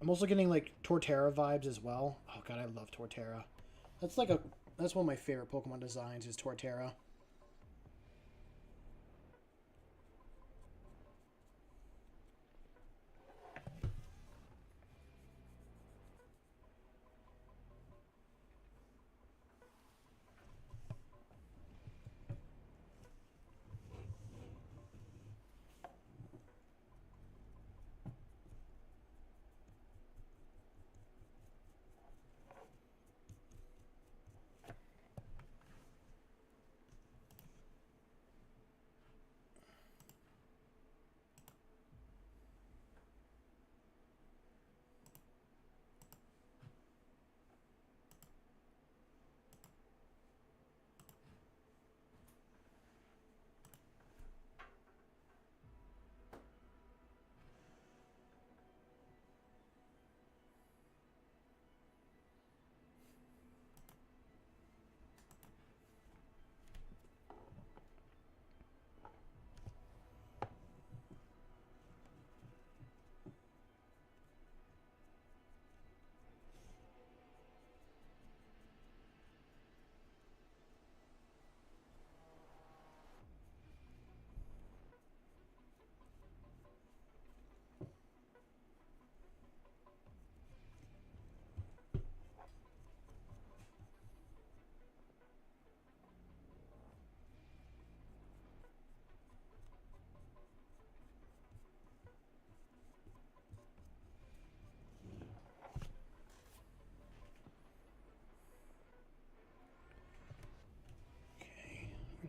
I'm also getting like Torterra vibes as well. Oh god, I love Torterra. That's like a that's one of my favorite Pokemon designs is Torterra.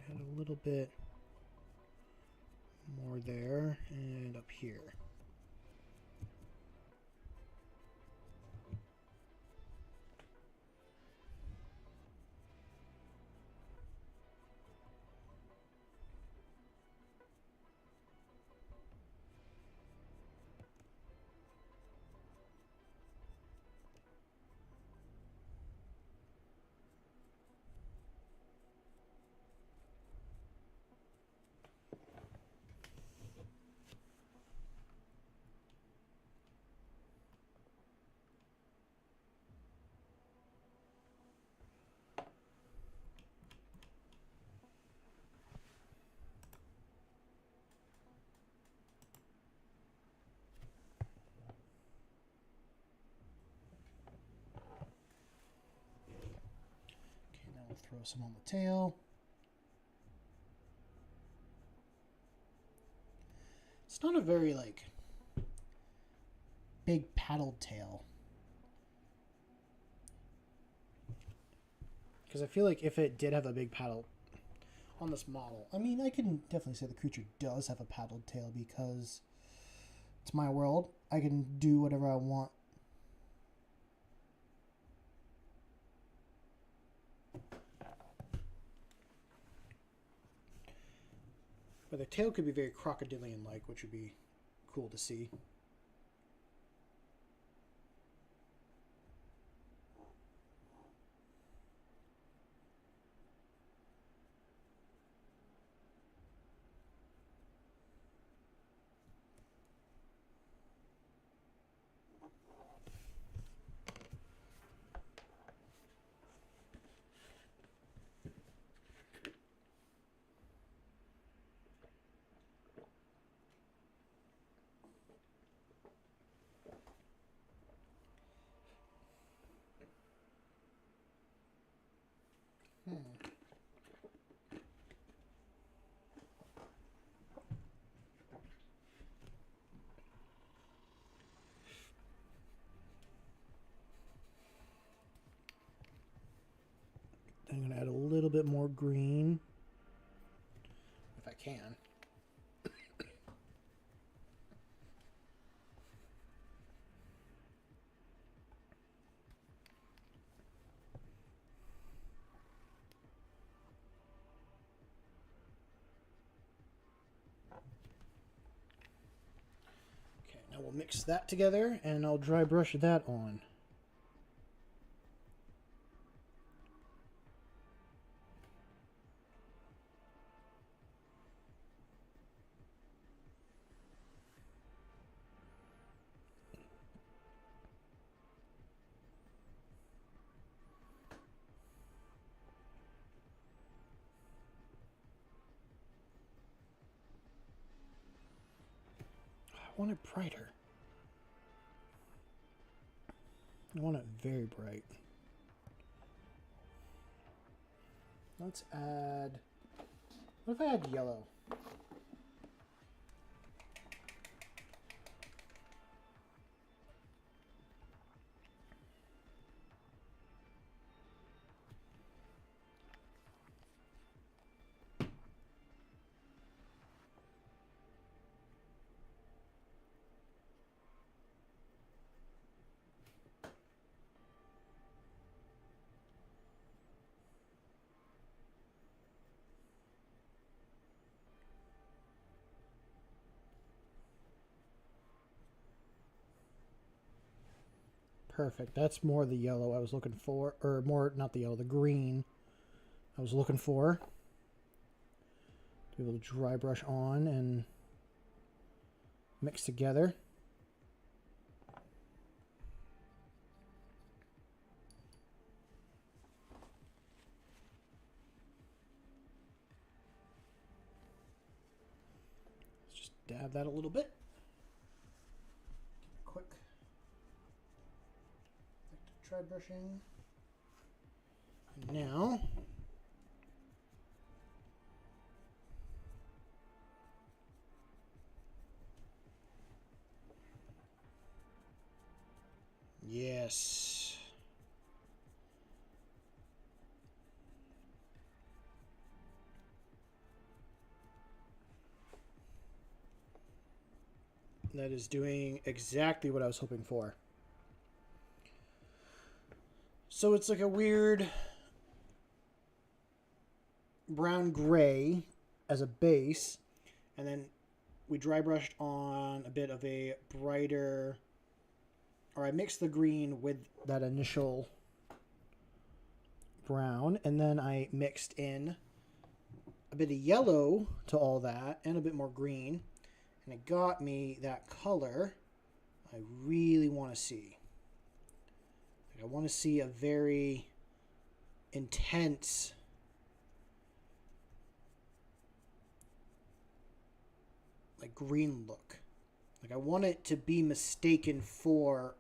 Add a little bit more there and up here. Okay, now we'll throw some on the tail. It's not a very like big paddled tail. Because I feel like if it did have a big paddle on this model, I mean, I can definitely say the creature does have a paddled tail because it's my world. I can do whatever I want. But the tail could be very crocodilian-like, which would be cool to see. bit more green. If I can. Okay, now we'll mix that together and I'll dry brush that on. I want it brighter. I want it very bright. Let's add... What if I add yellow? Perfect. That's more the yellow I was looking for. Or more, not the yellow, the green I was looking for. To be able to dry brush on and mix together. Let's just dab that a little bit. Quick. Dry brushing. And now yes. That is doing exactly what I was hoping for. So it's like a weird brown gray as a base, and then we dry brushed on a bit of a brighter, or I mixed the green with that initial brown, and then I mixed in a bit of yellow to all that and a bit more green, and it got me that color I really want to see. I want to see a very intense like green look. Like I want it to be mistaken for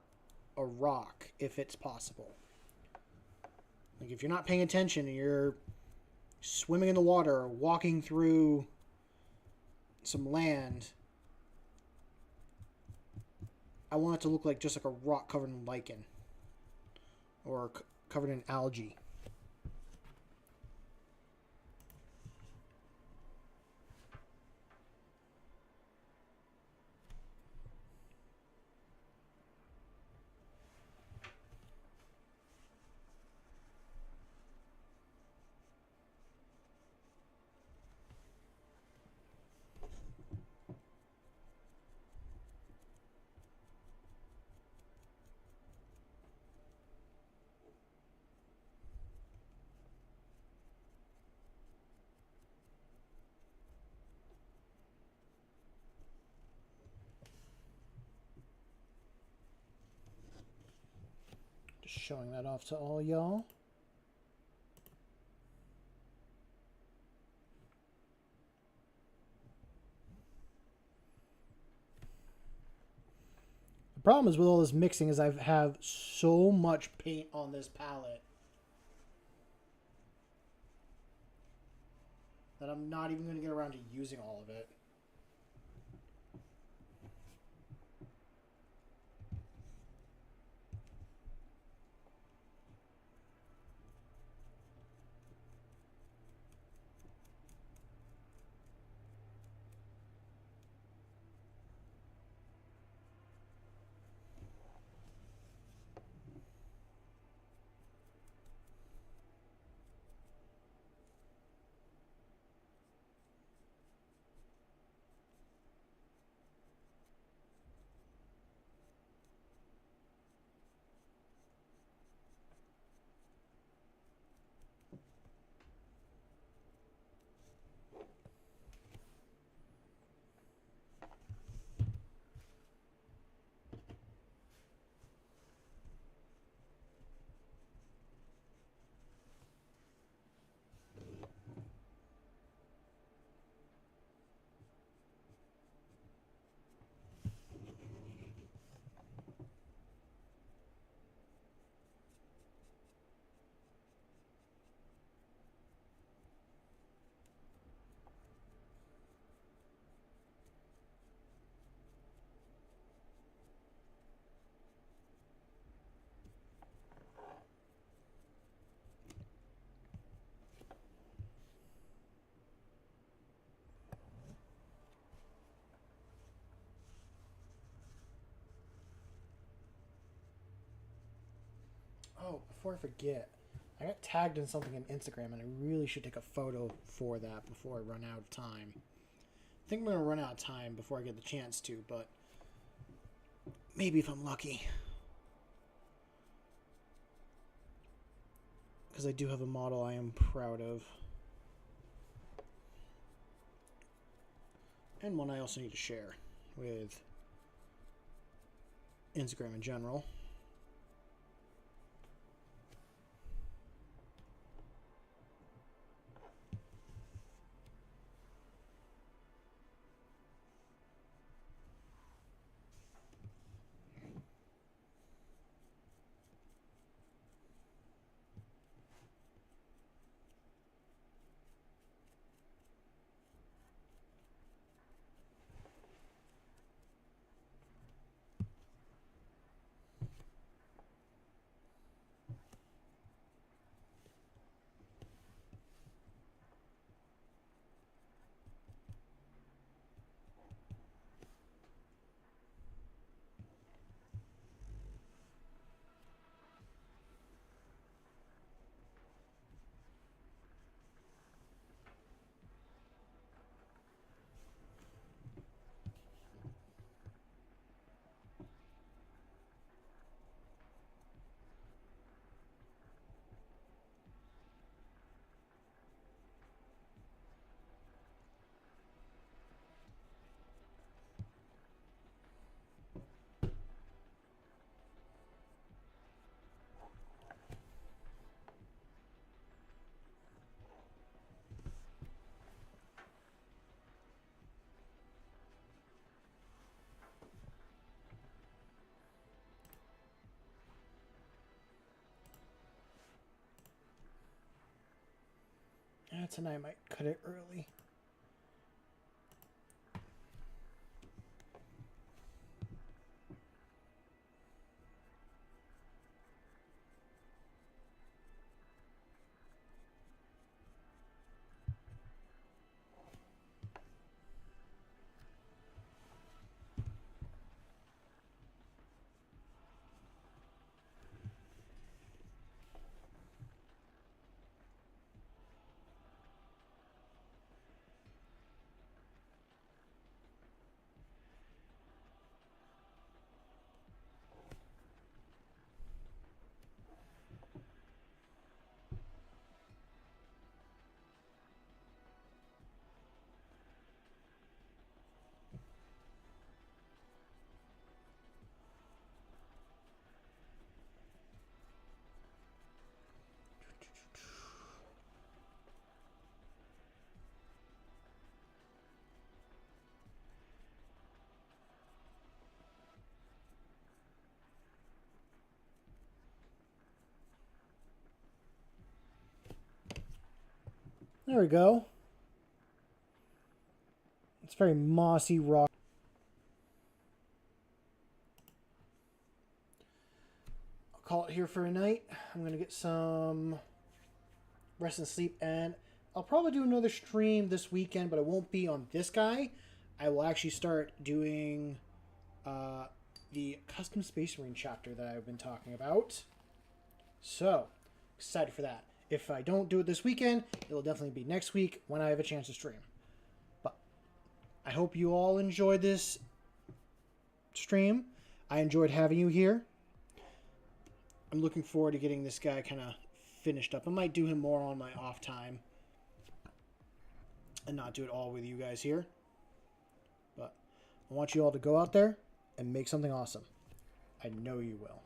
a rock if it's possible. Like if you're not paying attention and you're swimming in the water or walking through some land, I want it to look like just like a rock covered in lichen or covered in algae. Just showing that off to all y'all. The problem is with all this mixing is I have so much paint on this palette that I'm not even going to get around to using all of it. Oh, before I forget, I got tagged in something on Instagram, and I really should take a photo for that before I run out of time. I think I'm going to run out of time before I get the chance to, but maybe if I'm lucky. Because I do have a model I am proud of. And one I also need to share with Instagram in general. Tonight I might cut it early. There we go. It's very mossy rock. I'll call it here for a night. I'm going to get some rest and sleep, and I'll probably do another stream this weekend, but it won't be on this guy. I will actually start doing the custom Space Marine chapter that I've been talking about. So, excited for that. If I don't do it this weekend, it'll definitely be next week when I have a chance to stream. But I hope you all enjoyed this stream. I enjoyed having you here. I'm looking forward to getting this guy kind of finished up. I might do him more on my off time and not do it all with you guys here. But I want you all to go out there and make something awesome. I know you will.